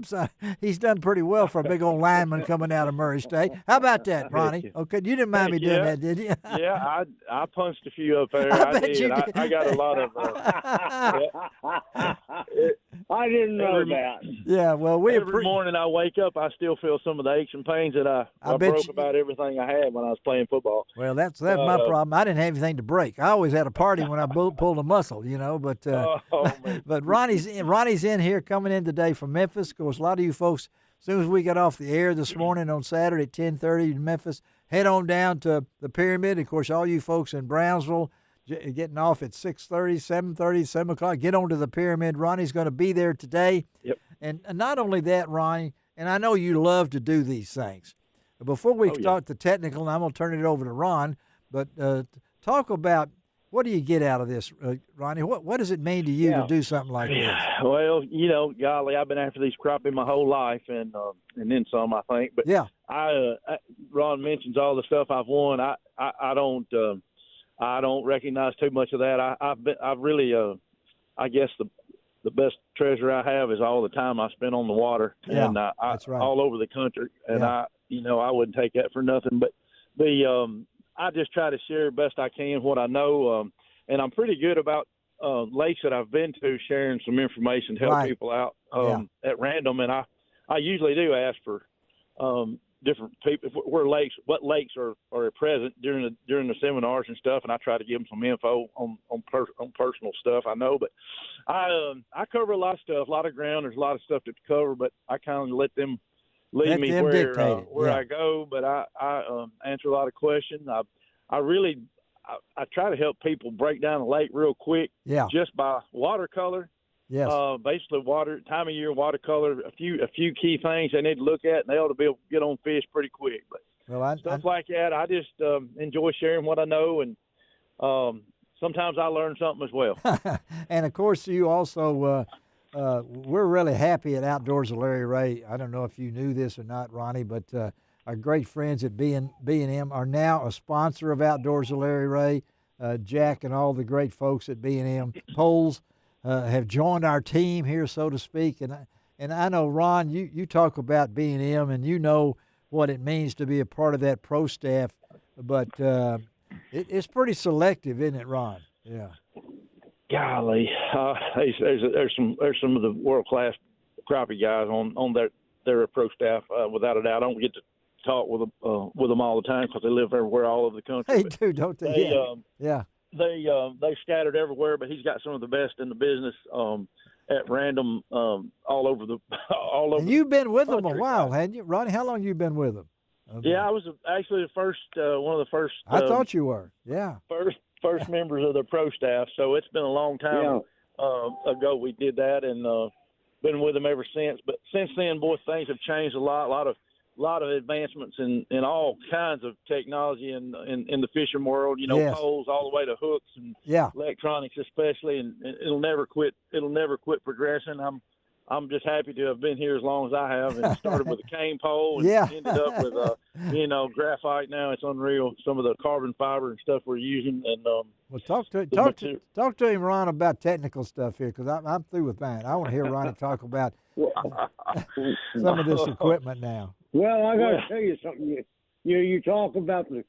B: he's done pretty well for a big old lineman coming out of Murray State. How about that, Ronnie? Okay, you didn't mind me doing that, did you?
F: Yeah, I punched a few up there.
B: I bet you did.
F: I got a lot of.
C: I didn't know that.
B: Yeah, well,
F: every morning I wake up, I still feel some of the aches and pains that I broke about everything I had when I was playing football.
B: Well, that's my problem. I didn't have anything to break. I always had a party when I pulled a muscle, But but Ronnie's in here, coming in today from Memphis. Of course, a lot of you folks, as soon as we got off the air this morning on Saturday at 10:30 in Memphis, head on down to the Pyramid. Of course, all you folks in Brownsville getting off at 6:30, 7:30, 7 o'clock, get on to the Pyramid. Ronnie's going to be there today.
F: Yep.
B: And not only that, Ronnie, and I know you love to do these things. Before we start the technical, and I'm going to turn it over to Ron, but talk about, what do you get out of this, Ronnie? What does it mean to you to do something like this?
F: Well, golly, I've been after these crappie my whole life, and then some, I think. But Ron mentions all the stuff I've won. I don't recognize too much of that. I've really I guess the best treasure I have is all the time I spend on the water, and
B: that's right.
F: all over the country. And I wouldn't take that for nothing. But I just try to share best I can what I know, and I'm pretty good about lakes that I've been to, sharing some information to help people out at random. And I usually do ask for different people what lakes are present during the seminars and stuff, and I try to give them some info on personal stuff I know. But I cover a lot of stuff, a lot of ground. There's a lot of stuff to cover, but I kind of let them lead me where I go. But I answer a lot of questions. I try to help people break down a lake real quick, just by watercolor.
B: Yes.
F: Basically, time of year, watercolor, a few key things they need to look at, and they ought to be able to get on fish pretty quick. But stuff like that, I just enjoy sharing what I know, and sometimes I learn something as well.
B: And of course, you also, we're really happy at Outdoors with Larry Ray. I don't know if you knew this or not, Ronnie, but our great friends at B&M are now a sponsor of Outdoors with Larry Ray. Jack and all the great folks at B&M Poles have joined our team here, so to speak. And I know, Ron, you talk about B&M, and you know what it means to be a part of that pro staff, but it's pretty selective, isn't it, Ron? Yeah.
F: Golly, there's some of the world-class crappie guys on their pro staff, without a doubt. I don't get to talk with them all the time because they live everywhere all over the country.
B: They do, don't they? Yeah.
F: They scattered everywhere, but he's got some of the best in the business at random all over.
B: And you've been with them a while, hadn't you, Ronnie? How long you been with them?
F: Okay. Yeah, I was actually the first one of the first.
B: I thought you were. Yeah.
F: First members of the pro staff. So it's been a long time ago we did that, and been with them ever since. But since then, boy, things have changed a lot. A lot of advancements in all kinds of technology in the fishing world, poles all the way to hooks and electronics especially, and it'll never quit progressing. I'm just happy to have been here as long as I have, and started with a cane pole and ended up with graphite. Now it's unreal, some of the carbon fiber and stuff we're using. And
B: well, talk to him, Ron, about technical stuff here, because I'm through with that. I want to hear Ronnie talk about some of this equipment now.
C: Well, I got to tell you something. You talk about the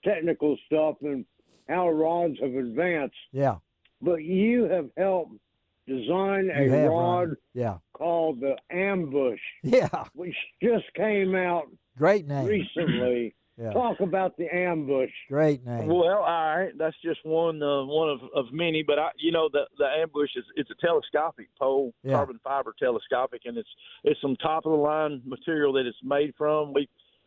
C: technical stuff and how rods have advanced.
B: Yeah.
C: But you have helped design a rod called the Ambush.
B: Yeah.
C: Which just came out
B: great name
C: recently. Talk about the Ambush.
B: Great name.
F: Well, all right, that's just one of many. But the Ambush it's a telescopic pole, carbon fiber telescopic, and it's some top of the line material that it's made from.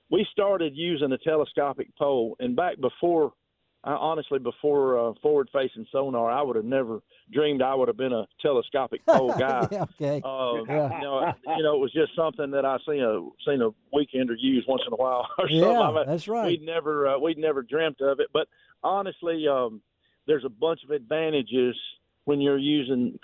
F: We started using a telescopic pole, and back before forward facing sonar, I would have never dreamed I would have been a telescopic pole guy.
B: Okay.
F: It was just something that I seen a weekender use once in a while or something.
B: Yeah, that's right.
F: We'd never dreamt of it, but honestly, there's a bunch of advantages when you're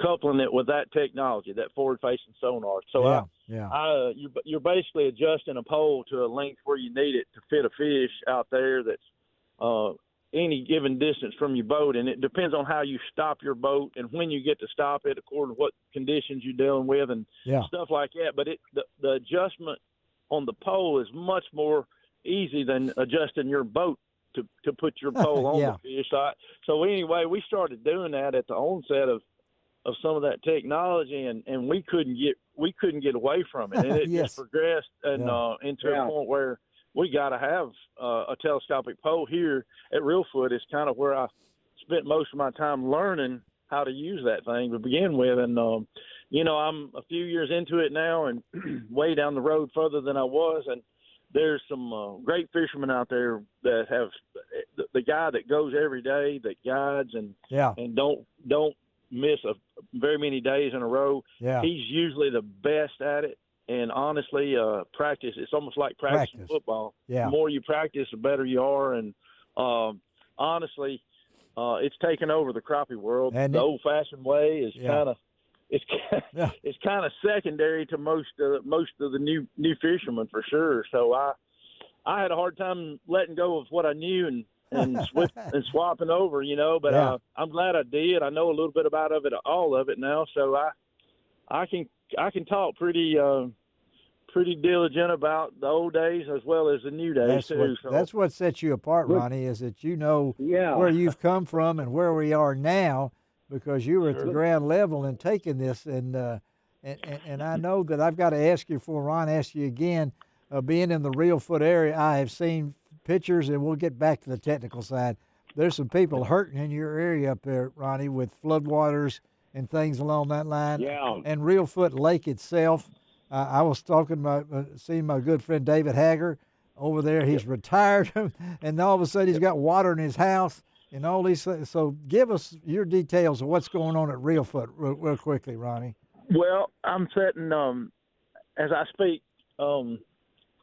F: coupling it with that technology, that forward facing sonar. So you're basically adjusting a pole to a length where you need it to fit a fish out there that's any given distance from your boat, and it depends on how you stop your boat and when you get to stop it according to what conditions you're dealing with and stuff like that. But the adjustment on the pole is much more easy than adjusting your boat to put your pole on the fish. So anyway, we started doing that at the onset of some of that technology, and we couldn't get away from it, and it just progressed and into a point where we got to have a telescopic pole here at Reelfoot. Is kind of where I spent most of my time learning how to use that thing to begin with. And, I'm a few years into it now and way down the road further than I was. And there's some great fishermen out there that have the guy that goes every day, that guides and don't miss very many days in a row. Yeah. He's usually the best at it. And honestly, practice, it's almost like practicing football. Yeah. The more you practice, the better you are. And honestly, it's taken over the crappie world. And the old-fashioned way is it's kind of secondary to most of the new fishermen for sure. So I had a hard time letting go of what I knew and swapping over, But I'm glad I did. I know a little bit about all of it now, so I can talk pretty diligent about the old days as well as the new days too.
B: That's what sets you apart, Ronnie, is that where you've come from and where we are now, because you were at the ground level and taking this, and I know that I've got to ask you before Ron asks you again. Being in the Reelfoot area, I have seen pictures, and we'll get back to the technical side. There's some people hurting in your area up there, Ronnie, with floodwaters and things along that line.
C: Yeah.
B: And Reelfoot Lake itself. I was seeing my good friend David Hager over there. He's retired, and all of a sudden he's got water in his house and all these things. So give us your details of what's going on at Reelfoot real quickly, Ronnie.
F: Well, I'm sitting, as I speak,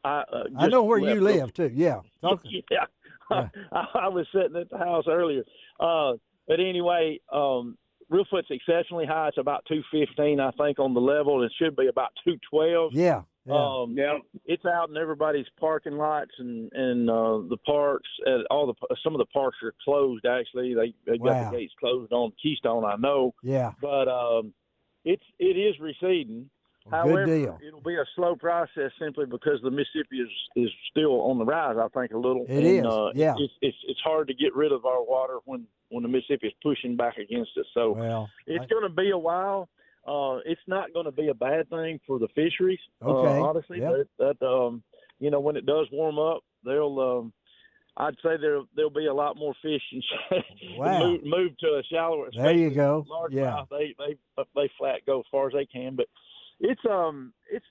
B: I know where you live, too. Yeah.
F: Yeah. I was sitting at the house earlier. But anyway, Reelfoot's exceptionally high. It's about 215, I think, on the level. It should be about 212.
B: Yeah.
F: It's out in everybody's parking lots and the parks. Some of the parks are closed. Actually, they got the gates closed on Keystone. I know.
B: Yeah.
F: But it is receding. However,
B: good deal.
F: It'll be a slow process simply because the Mississippi is still on the rise, I think, a little.
B: It is.
F: It's hard to get rid of our water when the Mississippi is pushing back against it. So it's going to be a while. It's not going to be a bad thing for the fisheries, honestly. Yep. But when it does warm up, I'd say there'll be a lot more fish and move to a shallower.
B: There you go.
F: Large mouth, they flat go as far as they can, but. It's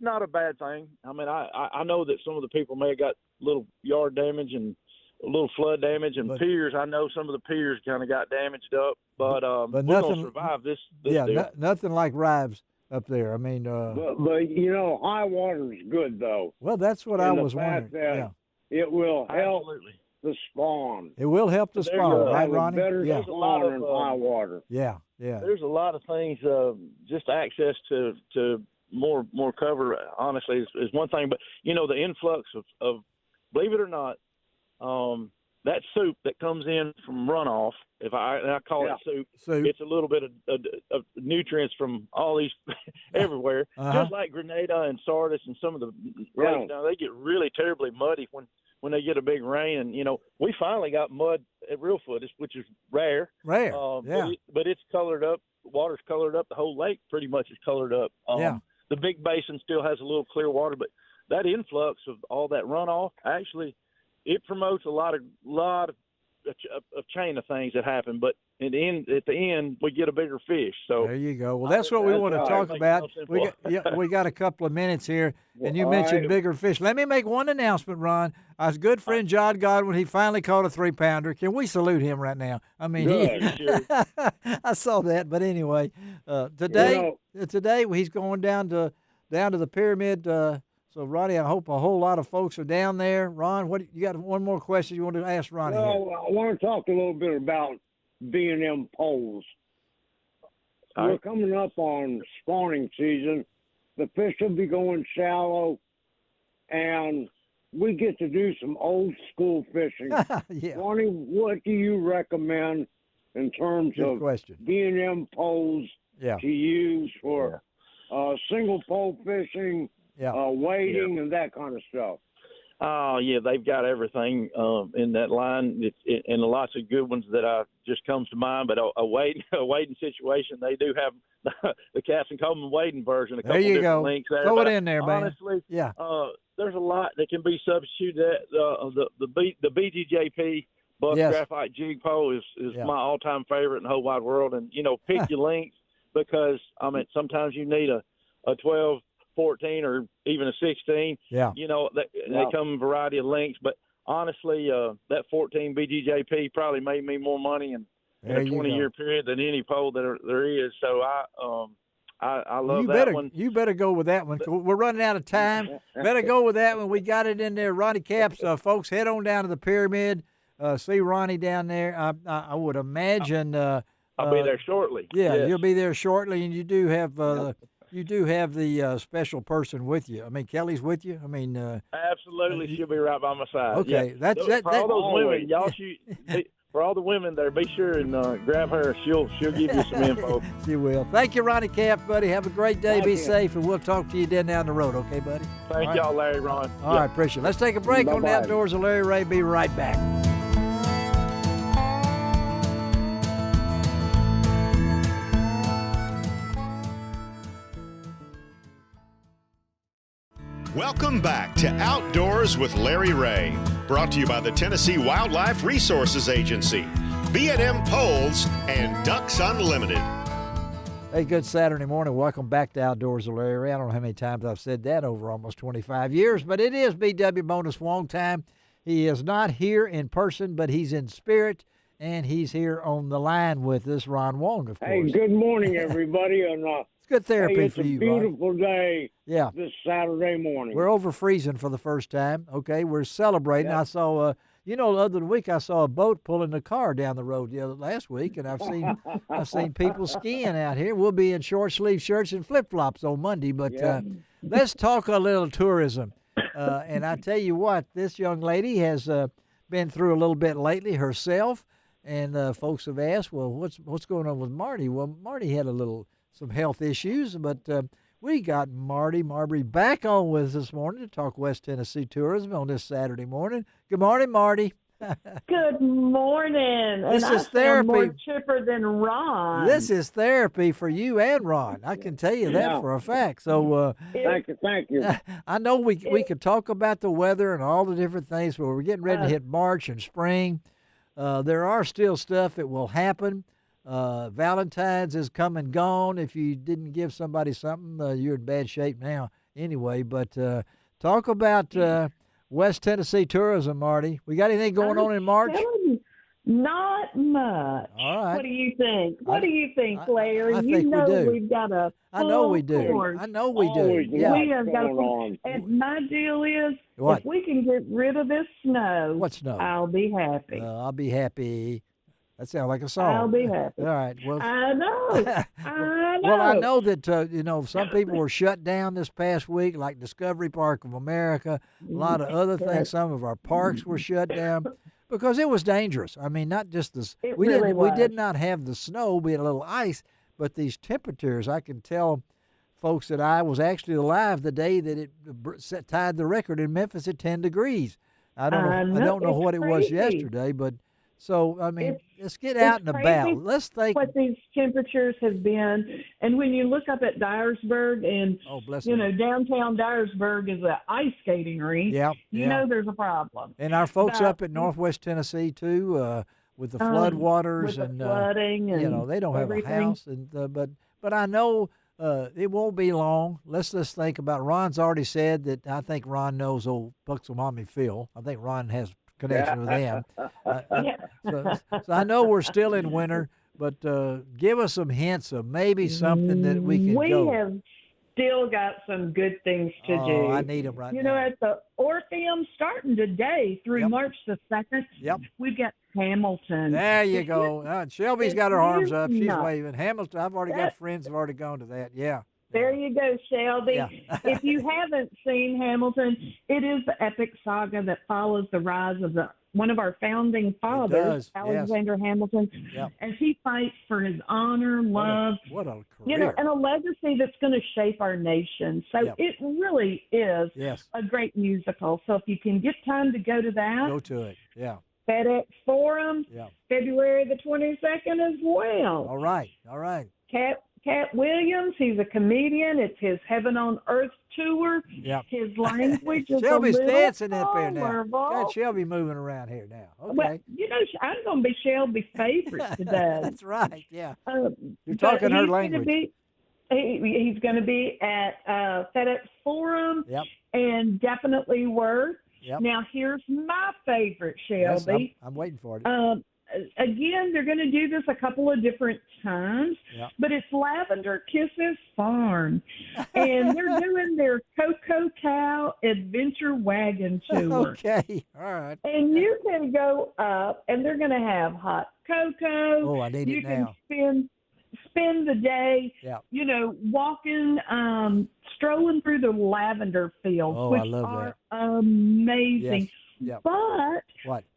F: not a bad thing. I mean, I know that some of the people may have got little yard damage and a little flood damage and piers. I know some of the piers kind of got damaged up, but we're going to survive this deal.
B: Nothing like rives up there. I mean,
C: but high water is good though.
B: Well, that's what I was wondering.
C: It will help the spawn.
B: It will help the spawn, right, Ronnie?
C: There's a lot of high water.
B: Yeah.
F: There's a lot of things. Just access to more cover, honestly, is one thing. But the influx of believe it or not, that soup that comes in from runoff, if I call it soup, it's a little bit of nutrients from all these everywhere. Just like Grenada and Sardis and some of the lakes now, they get really terribly muddy when they get a big rain. And we finally got mud at Reelfoot, which is rare. But it's colored up. Water's colored up. The whole lake pretty much is colored up. The big basin still has a little clear water, but that influx of all that runoff actually it promotes a lot of chain of things that happen. But at the end, we get a bigger fish. So
B: there you go. Well, that's what we want to talk about. We got a couple of minutes here, and you mentioned bigger fish. Let me make one announcement, Ron. Our good friend John Godwin, he finally caught a 3-pounder. Can we salute him right now? I mean, I saw that. But anyway, today he's going down to the pyramid. So, Ronnie, I hope a whole lot of folks are down there. Ron, you got one more question you want to ask Ronnie?
C: Well, I want to talk a little bit about B&M poles. We're coming up on spawning season. The fish will be going shallow, and we get to do some old school fishing. Ronnie, what do you recommend in terms of B&M poles to use for single pole fishing, wading, and that kind of stuff?
F: Oh, yeah, they've got everything in that line, and lots of good ones that just comes to mind. But a wading situation, they do have the Captain Coleman wading version. A couple different links there.
B: Throw it in there, man.
F: Honestly, there's a lot that can be substituted. The BGJP Bus Graphite Jig Pole is my all-time favorite in the whole wide world. And, pick your length because, sometimes you need a 12, 14, or even a 16. They come in a variety of lengths. But honestly, that 14 BGJP probably made me more money in a 20-year period than any pole that there is. So I love that one.
B: You better go with that one. We're running out of time. Better go with that one. We got it in there. Ronnie Capps, folks, head on down to the pyramid. See Ronnie down there. I would imagine.
F: I'll be there shortly.
B: You'll be there shortly, and you do have you do have the special person with you. I mean, Kelly's with you. I mean,
F: absolutely, she'll be right by my side.
B: Okay,
F: yeah. For all those women, y'all
B: shoot.
F: For all the women there, be sure and grab her. She'll give you some info.
B: She will. Thank you, Ronnie Capps, buddy. Have a great day. Be safe, and we'll talk to you down the road. Okay, buddy.
F: Thank y'all, Larry, Ron.
B: All right, appreciate it. Let's take a break on the Outdoors of Larry Ray. Be right back.
A: Welcome back to Outdoors with Larry Ray, brought to you by the Tennessee Wildlife Resources Agency, B&M Poles, and Ducks Unlimited.
B: Hey, good Saturday morning. Welcome back to Outdoors with Larry Ray. I don't know how many times I've said that over almost 25 years, but it is B.W. Bonus Wong time. He is not here in person, but he's in spirit, and he's here on the line with us, Ron Wong, of course.
C: Hey, good morning, everybody. And
B: it's good therapy
C: for
B: you,
C: Ron. It's a beautiful day this Saturday morning.
B: We're over freezing for the first time, okay? We're celebrating. I saw, the other week I saw a boat pulling a car down the road last week, and I've seen people skiing out here. We'll be in short-sleeve shirts and flip-flops on Monday, but let's talk a little tourism. And I tell you what, this young lady has been through a little bit lately herself, and folks have asked, well, what's going on with Marty? Well, Marty had some health issues, but we got Marty Marbry back on with us this morning to talk West Tennessee tourism on this Saturday morning. Good morning, Marty.
G: Good morning.
B: This
G: and
B: is therapy.
G: More chipper than Ron.
B: This is therapy for you and Ron. I can tell you that for a fact. So
C: thank you.
B: I know we could talk about the weather and all the different things, but we're getting ready to hit March and spring. There are still stuff that will happen. Valentine's is come and gone. If you didn't give somebody something, you're in bad shape now anyway. But talk about West Tennessee tourism, Marty. We got anything going on in March?
G: Not much.
B: All right.
G: What do you think? What do you think, Larry?
B: I think we do.
G: We've got a
B: I know we do.
G: course.
B: I know we do.
C: Yeah.
G: We have got and my deal is,
B: what?
G: if we can get rid of this snow,
B: what snow?
G: I'll be happy.
B: I'll be happy. That sounds like a song.
G: I'll be happy.
B: All right. Well,
G: I know. I know.
B: Well, I know that some people were shut down this past week, like Discovery Park of America. A lot of other things. Some of our parks were shut down because it was dangerous. I mean, not just the we did not have the snow. We had a little ice, but these temperatures. I can tell folks that I was actually alive the day that it tied the record in Memphis at 10 degrees. I don't know what it was yesterday, but. So, I mean, let's get out and about. Let's think
G: what these temperatures have been. And when you look up at Dyersburg and, downtown Dyersburg is an ice skating rink, you know there's a problem.
B: And our folks up at Northwest Tennessee, too, with the floodwaters
G: and flooding and
B: they don't
G: everything.
B: Have a house. But I know it won't be long. Let's just think about Ron's already said that I think Ron knows old Puxamommy Phil. I think Ron has connection with them. So I know we're still in winter, but give us some hints of maybe something that we can go.
G: We have still got some good things to do.
B: I need them right now.
G: You know, at the Orpheum, starting today through March the 2nd, we've got Hamilton.
B: There you go. Shelby's got her arms up. She's waving. Hamilton, I've already got friends who have already gone to that. Yeah.
G: There you go, Shelby.
B: Yeah.
G: If you haven't seen Hamilton, it is the epic saga that follows the rise of one of our founding fathers, Alexander Hamilton, as he fights for his honor, love,
B: what a career.
G: And a legacy that's going to shape our nation. So it really is a great musical. So if you can get time to go to that,
B: go to it. Yeah.
G: FedEx Forum, February the 22nd as well.
B: All right.
G: Cat Williams, he's a comedian. It's his Heaven on Earth tour. His language is
B: Shelby's
G: a little
B: dancing up there now. Got Shelby moving around here now. Okay.
G: Well, I'm going to be Shelby's favorite today.
B: That's right, You're talking her language.
G: He's going to be at FedEx Forum and definitely Worth. Now, here's my favorite, Shelby.
B: Yes, I'm waiting for it.
G: Again, they're going to do this a couple of different times, but it's Lavender Kisses Farm, and they're doing their Cocoa Cow Adventure Wagon Tour.
B: Okay, all right.
G: And you can go up, and they're going to have hot cocoa.
B: Oh, I need it now.
G: You can spend the day, walking, strolling through the lavender fields, which are amazing.
B: Yep.
G: But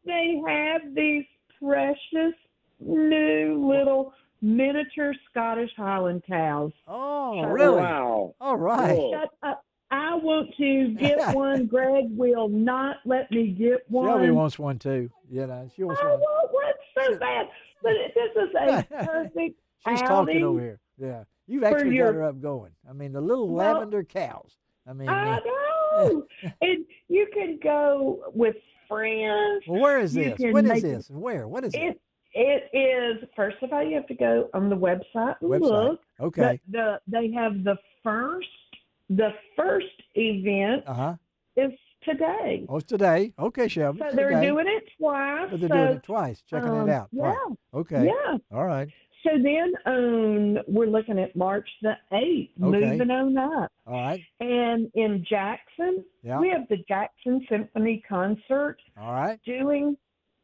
G: they have these precious new little miniature Scottish Highland cows.
B: Oh, really?
C: Wow.
B: All right.
G: Shut up. I want to get one. Greg will not let me get one.
B: Shelby wants one too. She wants one.
G: I want one so bad. But this is a perfect
B: She's talking over here. Yeah. You've actually got her up going. I mean, the little lavender cows. I
G: know. And you can go with friends.
B: Well, where is this? When is this? And where? What is it?
G: It is, first of all, you have to go on the website and look.
B: Okay.
G: They have the first event is today.
B: Oh, it's today. Okay, Shelby.
G: So they're doing it twice.
B: But they're doing it twice, checking it out.
G: Yeah.
B: Right. Okay.
G: Yeah.
B: All right.
G: So then we're looking at March the 8th, moving on up.
B: All right.
G: And in Jackson, we have the Jackson Symphony Concert doing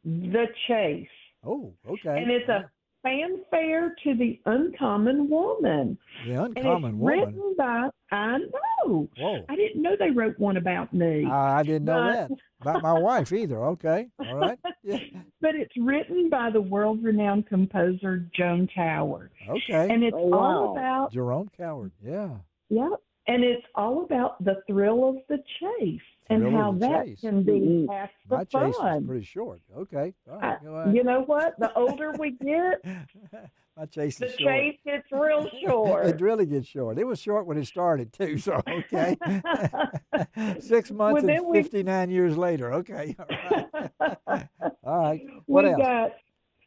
G: The Chase.
B: Oh, okay.
G: And it's a fanfare to the Uncommon Woman.
B: The Uncommon Woman?
G: Written by, I know.
B: Whoa.
G: I didn't know they wrote one about me.
B: I didn't know that. About my wife either. Okay. All right. Yeah.
G: But it's written by the world-renowned composer Joan Coward.
B: Okay.
G: And it's all about...
B: Jerome Coward, yeah.
G: Yep. And it's all about the thrill of the chase and how that can be half the
B: fun. My chase is pretty short. Okay. All right. Go ahead.
G: You know what? The older we get,
B: my chase is short.
G: The chase gets real short.
B: It really gets short. It was short when it started, too, so okay. 6 months and 59 years later. Okay. All right. All right. What else?
G: We got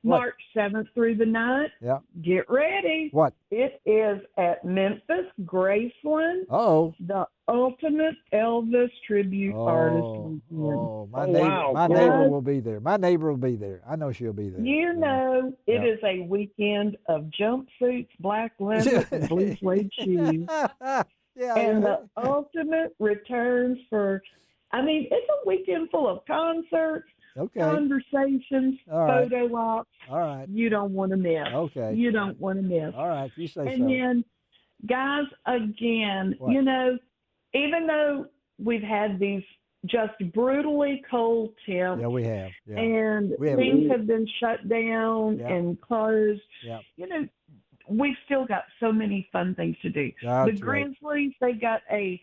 G: March 7th through the 9th.
B: Yeah.
G: Get ready.
B: What?
G: It is at Memphis Graceland.
B: Oh.
G: The Ultimate Elvis Tribute Artist Weekend.
B: Oh, my neighbor will be there. My neighbor will be there. I know she'll be there.
G: You know, it is a weekend of jumpsuits, black leather, and blue suede shoes. And the Ultimate returns for, it's a weekend full of concerts, conversations, photo ops.
B: All right.
G: You don't want to miss.
B: Okay.
G: You don't want to miss.
B: All right. You say so.
G: And then, guys, again, even though we've had these just brutally cold temps.
B: Yeah, we have. Yeah.
G: And things have been shut down and closed.
B: Yeah.
G: We've still got so many fun things to do.
B: That's
G: the Grizzlies, they got a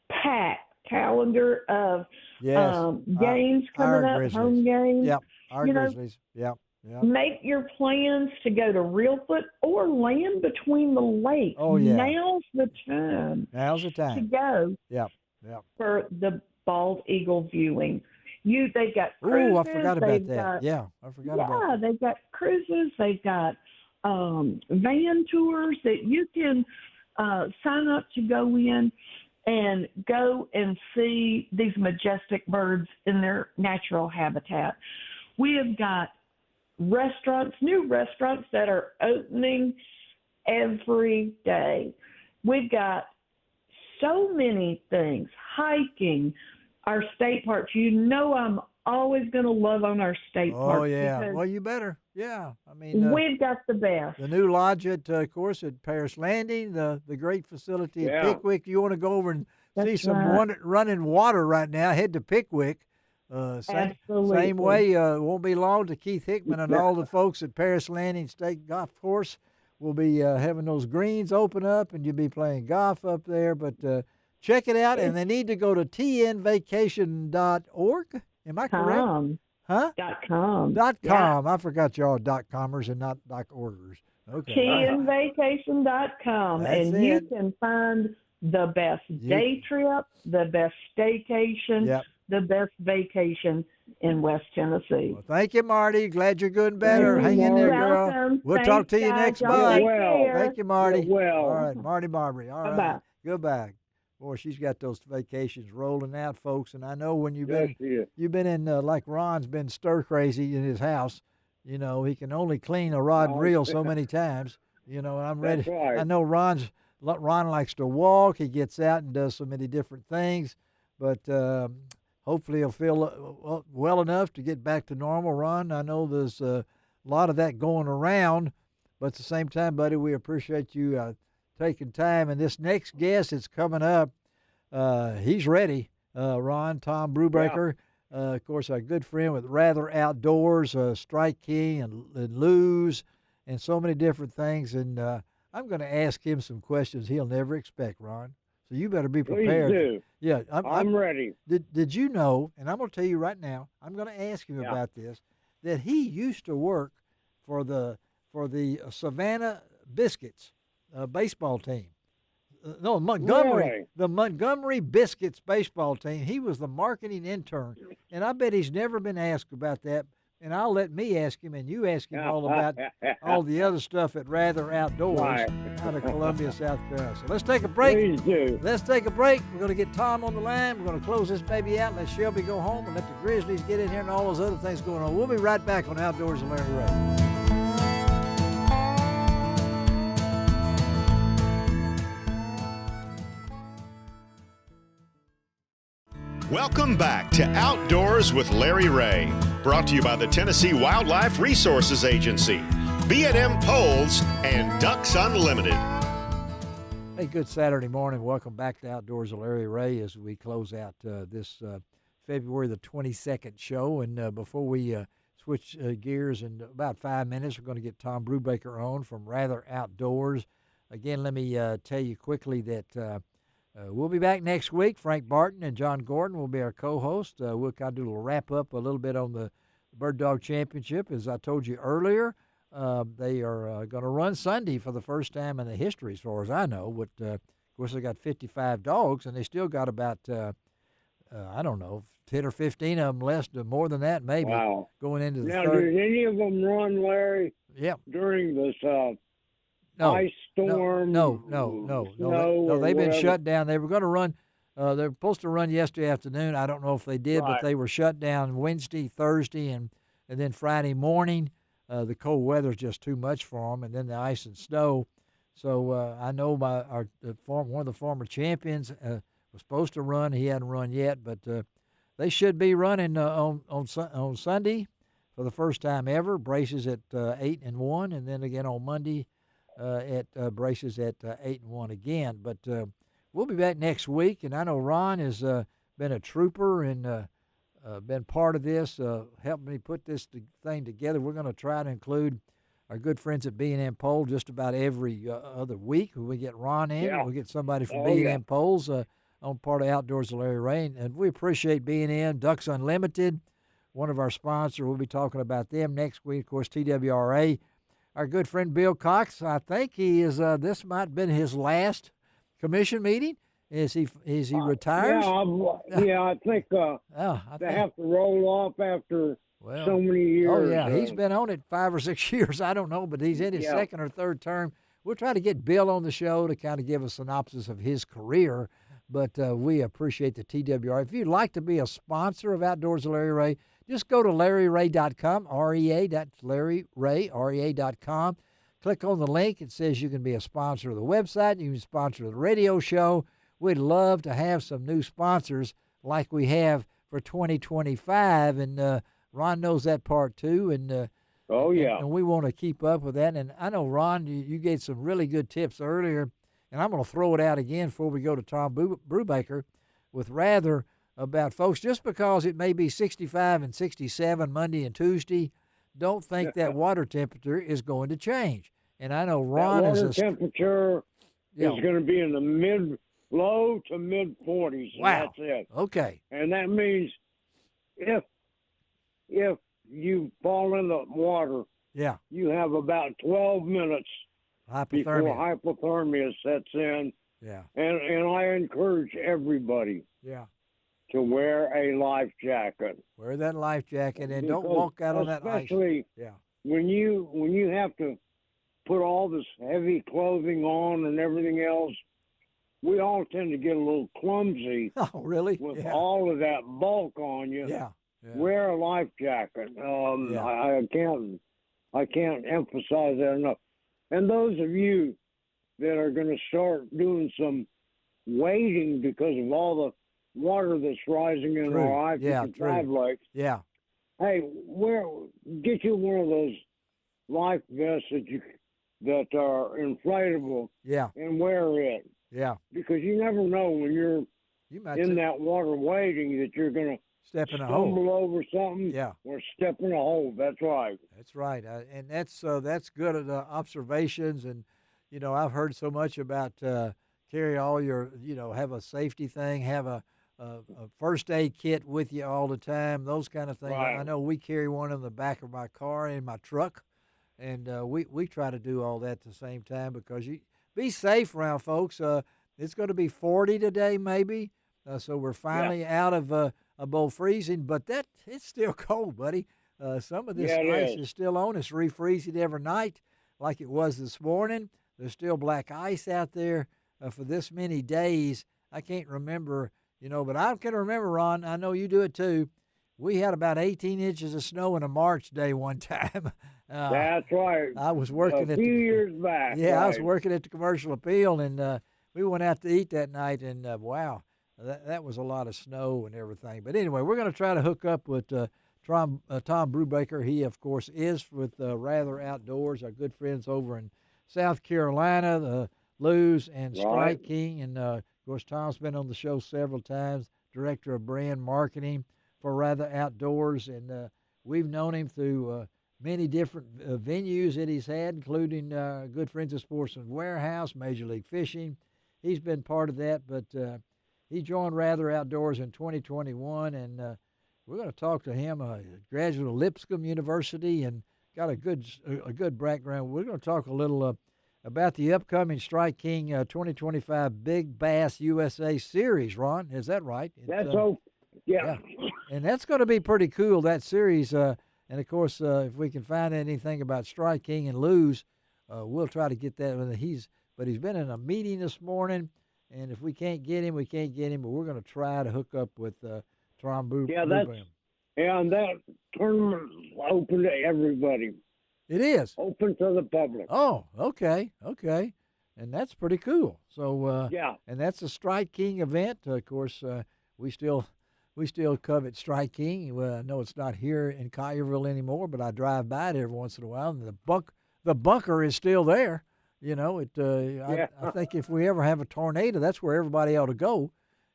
G: packed calendar of games coming up,
B: Grizzlies.
G: home games.
B: Yep, our Grizzlies. Yep.
G: Make your plans to go to Reelfoot or Land Between the Lakes.
B: Oh, yeah.
G: Now's the time. To go.
B: Yep.
G: For the Bald Eagle viewing. They've got cruises.
B: Oh, I forgot about that. I forgot about that.
G: They've got cruises. They've got van tours that you can sign up to go in and go and see these majestic birds in their natural habitat. We have got new restaurants that are opening every day. We've got so many things, hiking, our state parks. I'm always going to love on our state parks.
B: Oh, yeah. Well, you better. Yeah.
G: We've got the best.
B: The new lodge at, of course, at Paris Landing, the great facility at Pickwick. You want to go over and see some running water right now, head to Pickwick.
G: Absolutely.
B: Same way, it won't be long to Keith Hickman and all the folks at Paris Landing State Golf Course will be having those greens open up, and you'll be playing golf up there. But check it out, and they need to go to tnvacation.org. Am I correct? Huh?
G: .com.
B: .com. Yeah. I forgot y'all .comers and not .orders. Okay.
G: tnvacation.com, and you can find the best day trip, the best staycation, the best vacation in West Tennessee.
B: Well, thank you, Marty. Glad you're good and better. Hang in there, girl.
G: Welcome.
B: We'll talk to you next month. Thank you, Marty.
C: Well.
B: All right, Marty Marbry. All right.
G: Bye-bye.
B: Goodbye. Boy, she's got those vacations rolling out, folks. And I know when you've been in, like Ron's been stir crazy in his house. He can only clean a rod and reel so many times. I'm ready.
C: Right.
B: I know Ron likes to walk. He gets out and does so many different things. But hopefully he'll feel well enough to get back to normal. Ron, I know there's a lot of that going around. But at the same time, buddy, we appreciate you taking time. And this next guest that's coming up, he's ready. Ron, Tom Brewbaker, of course, our good friend with Rather Outdoors, Strike King and Lose, and so many different things. And I'm going to ask him some questions he'll never expect, Ron. So you better be prepared.
C: Please do.
B: Yeah,
C: I'm ready.
B: Did you know, and I'm going to tell you right now, I'm going to ask him about this, that he used to work for the Savannah Biscuits baseball team. No, Montgomery.
C: Really?
B: The Montgomery Biscuits baseball team. He was the marketing intern, and I bet he's never been asked about that. And I'll let me ask him, and you ask him all about all the other stuff at Rather Outdoors out of Columbia, South Carolina. So let's take a break.
C: Please do.
B: Let's take a break. We're going to get Tom on the line. We're going to close this baby out, let Shelby go home, and let the Grizzlies get in here and all those other things going on. We'll be right back on Outdoors with Larry Ray.
A: Welcome back to Outdoors with Larry Ray, brought to you by the Tennessee Wildlife Resources Agency, B&M Poles, and Ducks Unlimited.
B: Hey, good Saturday morning. Welcome back to Outdoors with Larry Ray as we close out this February the 22nd show. And before we switch gears in about 5 minutes, we're going to get Tom Brewbaker on from Rather Outdoors. Again, let me tell you quickly that we'll be back next week. Frank Barton and John Gordon will be our co-hosts. We'll kind of do a little wrap-up a little bit on the Bird Dog Championship. As I told you earlier, they are going to run Sunday for the first time in the history, as far as I know. But, of course, they got 55 dogs, and they still got about, 10 or 15 of them less, more than that maybe, going into the
C: now,
B: third.
C: Did any of them run, Larry, during this ice storm?
B: No. They've been shut down. They were going to run. They were supposed to run yesterday afternoon. I don't know if they did, but they were shut down Wednesday, Thursday, and then Friday morning. The cold weather's just too much for them, and then the ice and snow. So I know one of the former champions was supposed to run. He hadn't run yet, but they should be running on Sunday for the first time ever. Braces at 8-1, and then again on Monday. At braces at 8-1 again. But we'll be back next week, and I know Ron has been a trooper and been part of this, helping me put this thing together. We're going to try to include our good friends at B&M Pole just about every other week. We get Ron in, we'll get somebody from B&M Poles on part of Outdoors with Larry Ray, and we appreciate B&M. Ducks Unlimited, one of our sponsors. We'll be talking about them next week. Of course, TWRA. Our good friend Bill Cox, I think he is. This might have been his last commission meeting. Is he retires?
C: I think they have to roll off after so many years.
B: Oh yeah, he's been on it 5 or 6 years. I don't know, but he's in his second or third term. We'll try to get Bill on the show to kind of give a synopsis of his career. But we appreciate the TWR. If you'd like to be a sponsor of Outdoors with Larry Ray, just go to LarryRay.com, REA.com. Click on the link. It says you can be a sponsor of the website. You can sponsor the radio show. We'd love to have some new sponsors like we have for 2025. And Ron knows that part too. And and we want to keep up with that. And I know, Ron, you gave some really good tips earlier. And I'm going to throw it out again before we go to Tom Brewbaker with Rather about folks, just because it may be 65 and 67 Monday and Tuesday, don't think that water temperature is going to change. And I know Ron
C: is temperature is going to be in the low to mid 40s.
B: Wow.
C: That's it.
B: Okay.
C: And that means if you fall in the water, you have about 12 minutes before hypothermia sets in.
B: Yeah.
C: And I encourage everybody to wear a life jacket.
B: Wear that life jacket and don't walk out on that ice.
C: Especially when you have to put all this heavy clothing on and everything else, we all tend to get a little clumsy.
B: Oh, really?
C: With all of that bulk on you.
B: Yeah.
C: Wear a life jacket. I can't emphasize that enough. And those of you that are going to start doing some wading because of all the water that's rising in our I-55 lakes.
B: Yeah.
C: Hey, get you one of those life vests that that are inflatable.
B: Yeah.
C: And wear it.
B: Yeah.
C: Because you never know when you're in that water waiting that you're going to
B: step in a
C: stumble
B: hole.
C: over something.
B: Yeah.
C: Or step in a hole. That's right.
B: That's right. And that's good at observations. And, you know, I've heard so much about carry all your, you know, have a safety thing, have a first aid kit with you all the time, those kind of things.
C: Right.
B: I know we carry one in the back of my car in my truck, and we try to do all that at the same time because you be safe around folks. It's going to be 40 today maybe, so we're finally out of below freezing, but it's still cold, buddy. Some of this ice is still on. It's refreezing every night like it was this morning. There's still black ice out there for this many days. I can't remember. You know, but I can remember, Ron, I know you do it too. We had about 18 inches of snow in a March day one time.
C: That's right.
B: I was working
C: a few years back.
B: Yeah,
C: right.
B: I was working at the Commercial Appeal, and we went out to eat that night, and wow, that was a lot of snow and everything. But anyway, we're going to try to hook up with Tom Brewbaker. He, of course, is with Rather Outdoors, our good friends over in South Carolina, the Lou's and Strike King, and of course, Tom's been on the show several times, director of brand marketing for Rather Outdoors, and we've known him through many different venues that he's had, including Good Friends of Sportsman's Warehouse, Major League Fishing. He's been part of that, but he joined Rather Outdoors in 2021, and we're going to talk to him, a graduate of Lipscomb University, and got a good background. We're going to talk a little about the upcoming Strike King 2025 Big Bass USA Series, Ron. Is that right?
C: That's so, yeah.
B: And that's going to be pretty cool, that series. And, of course, if we can find anything about Strike King and Lou's, we'll try to get that. But he's been in a meeting this morning, and if we can't get him, we can't get him. But we're going to try to hook up with Tom Brewbaker.
C: And that tournament is open to everybody.
B: It is
C: open to the public.
B: Oh, okay, and that's pretty cool. So and that's a Strike King event. Of course, we still covet Strike King. Well, I know it's not here in Collierville anymore, but I drive by it every once in a while, and the bunker is still there. You know, I think if we ever have a tornado, that's where everybody ought to go,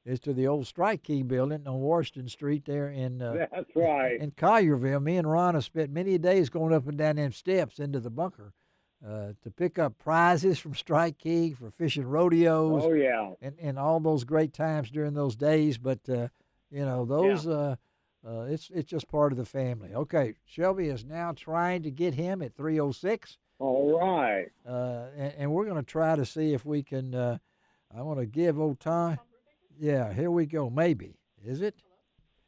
B: is to the old Strike King building on Washington Street there in
C: that's right.
B: in Collierville. Me and Ron have spent many days going up and down them steps into the bunker to pick up prizes from Strike King for fishing rodeos.
C: Oh yeah,
B: and all those great times during those days. But you know, those it's just part of the family. Okay, Shelby is now trying to get him at 306.
C: All right.
B: And we're going to try to see if we can. I want to give old Tom. Yeah, here we go. Maybe. Is it?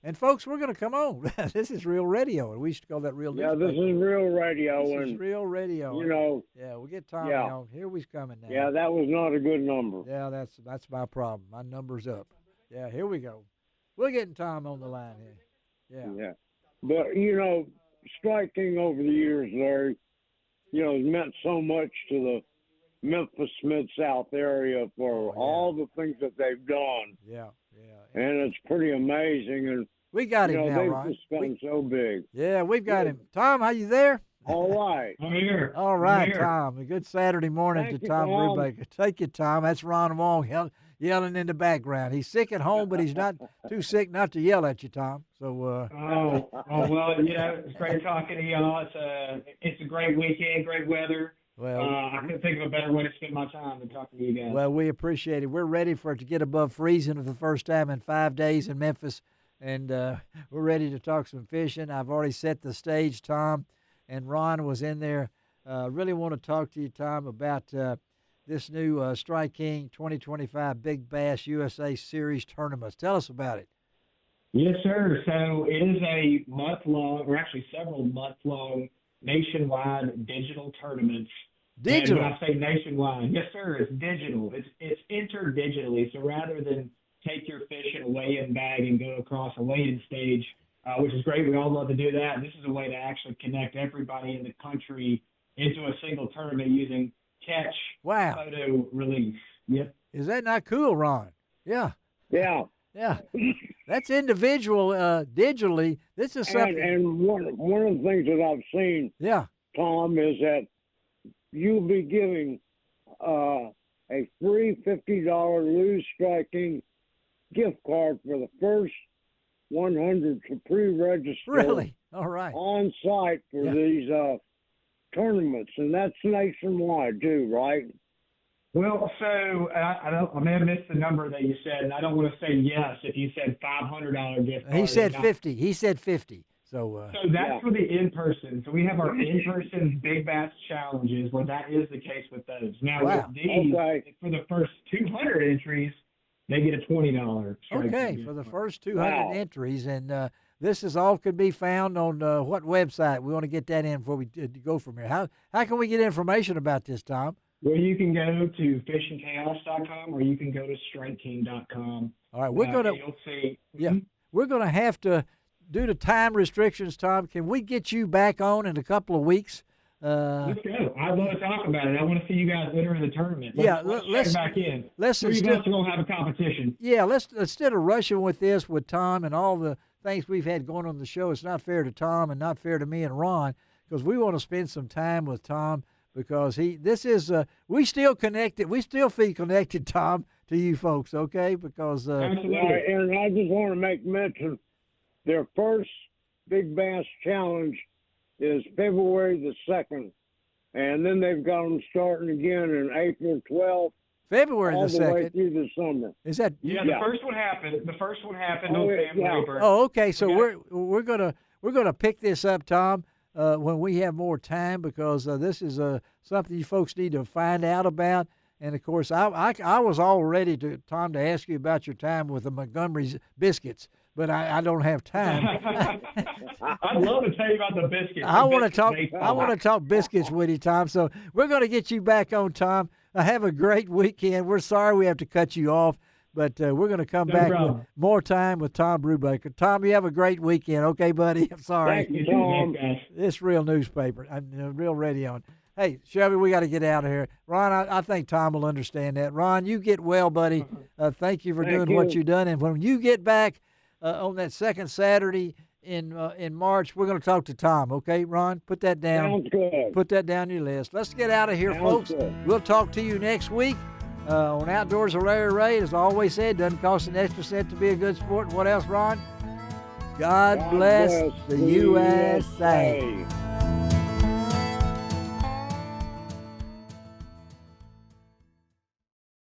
B: And, folks, we're going to come on. This is real radio, and we used to call that real news.
C: Yeah, this is real radio.
B: This is real radio.
C: You know.
B: Yeah, we'll get Tommy on. Here we's coming now.
C: Yeah, that was not a good number.
B: Yeah, that's my problem. My number's up. Yeah, here we go. We're getting Tom on the line here. Yeah.
C: Yeah. But, you know, Strike King over the years, Larry, you know, has meant so much to the Memphis Mid-South area for all the things that they've done.
B: Yeah.
C: And it's pretty amazing. And
B: we got him now,
C: they've
B: Ron.
C: just gotten so big.
B: Yeah, we've got him. Tom, are you there?
C: All right.
F: I'm here.
B: All right,
F: I'm here.
B: Tom. A good Saturday morning
C: Thank
B: to
C: you,
B: Tom
C: Tom.
B: Brewbaker. Take it, Tom. That's Ron Wong yelling in the background. He's sick at home, but he's not too sick not to yell at you, Tom. So.
H: Well, you know, it's great talking to y'all. It's a great weekend, great weather.
B: Well,
H: I couldn't think of a better way to spend my time than talking to you guys.
B: Well, we appreciate it. We're ready for it to get above freezing for the first time in 5 days in Memphis, and we're ready to talk some fishing. I've already set the stage, Tom, and Ron was in there. Really want to talk to you, Tom, about this new Strike King 2025 Big Bass USA Series tournaments. Tell us about it.
H: Yes, sir. So it is a month-long, or actually several month-long, nationwide digital tournaments.
B: Digital?
H: And when I say nationwide, yes, sir, it's digital. It's entered digitally. So rather than take your fish in a weigh-in bag and go across a weigh-in stage, which is great. We all love to do that. This is a way to actually connect everybody in the country into a single tournament using catch, photo, release. Yep.
B: Is that not cool, Ron? Yeah.
C: Yeah.
B: Yeah. That's individual digitally. This is something.
C: And one of the things that I've seen, Tom, is that you'll be giving a free $50 Lose Striking gift card for the first 100 to pre-register.
B: Really? All right.
C: On site for these tournaments, and that's nationwide too, right?
H: Well, so I may have missed the number that you said, and I don't want to say yes if you said $500 gift card.
B: He said 50. He said 50. So
H: that's for the in-person. So we have our in-person Big Bass challenges where that is the case with those. Now with these, for the first 200 entries, they get a $20.
B: Okay, for the first 200 entries, and this is all could be found on what website? We want to get that in before we go from here. How can we get information about this, Tom?
H: Well, you can go to fishandchaos.com or you can go to strikeking.com.
B: All right, you'll see. Yeah, we're gonna have to, due to time restrictions, Tom. Can we get you back on in a couple of weeks?
H: Let's go. I'd love to talk about it. I want to see you guys enter the tournament. Let's check back in. Three of us are going to have a competition.
B: Yeah, let's instead of rushing with this with Tom and all the things we've had going on the show, it's not fair to Tom and not fair to me and Ron, because we want to spend some time with Tom, because we still connected. We still feel connected, Tom, to you folks, okay? Because
H: Absolutely.
C: And I just want to make mention, their first Big Bass Challenge is February the 2nd, and then they've got them starting again in April 12th.
B: February the 2nd.
C: All the way through the summer.
B: Is that?
H: Yeah, the first one happened. The first one happened on Family Bird.
B: Oh, okay. So we're gonna pick this up, Tom, when we have more time, because this is something you folks need to find out about. And of course, I was all ready Tom, to ask you about your time with the Montgomery's biscuits, but I don't have time.
H: I'd love to tell you about the biscuits.
B: I want to talk biscuits with you, Tom. So we're going to get you back on, Tom. Have a great weekend. We're sorry we have to cut you off, but we're going to come back with more time with Tom Brewbaker. Tom, you have a great weekend, okay, buddy? I'm sorry.
C: Thank you, Tom.
B: This real newspaper. I'm real radio. Hey, Shelby, we got to get out of here. Ron, I think Tom will understand that. Ron, you get well, buddy. Thank you for doing what you've done. And when you get back on that second Saturday in March, we're going to talk to Tom, okay, Ron? Put that down.
C: Sounds good.
B: Put that down your list. Let's get out of here, folks.
C: Good.
B: We'll talk to you next week on Outdoors with Larry Ray. As I always said, doesn't cost an extra cent to be a good sport. And what else, Ron? God bless the USA.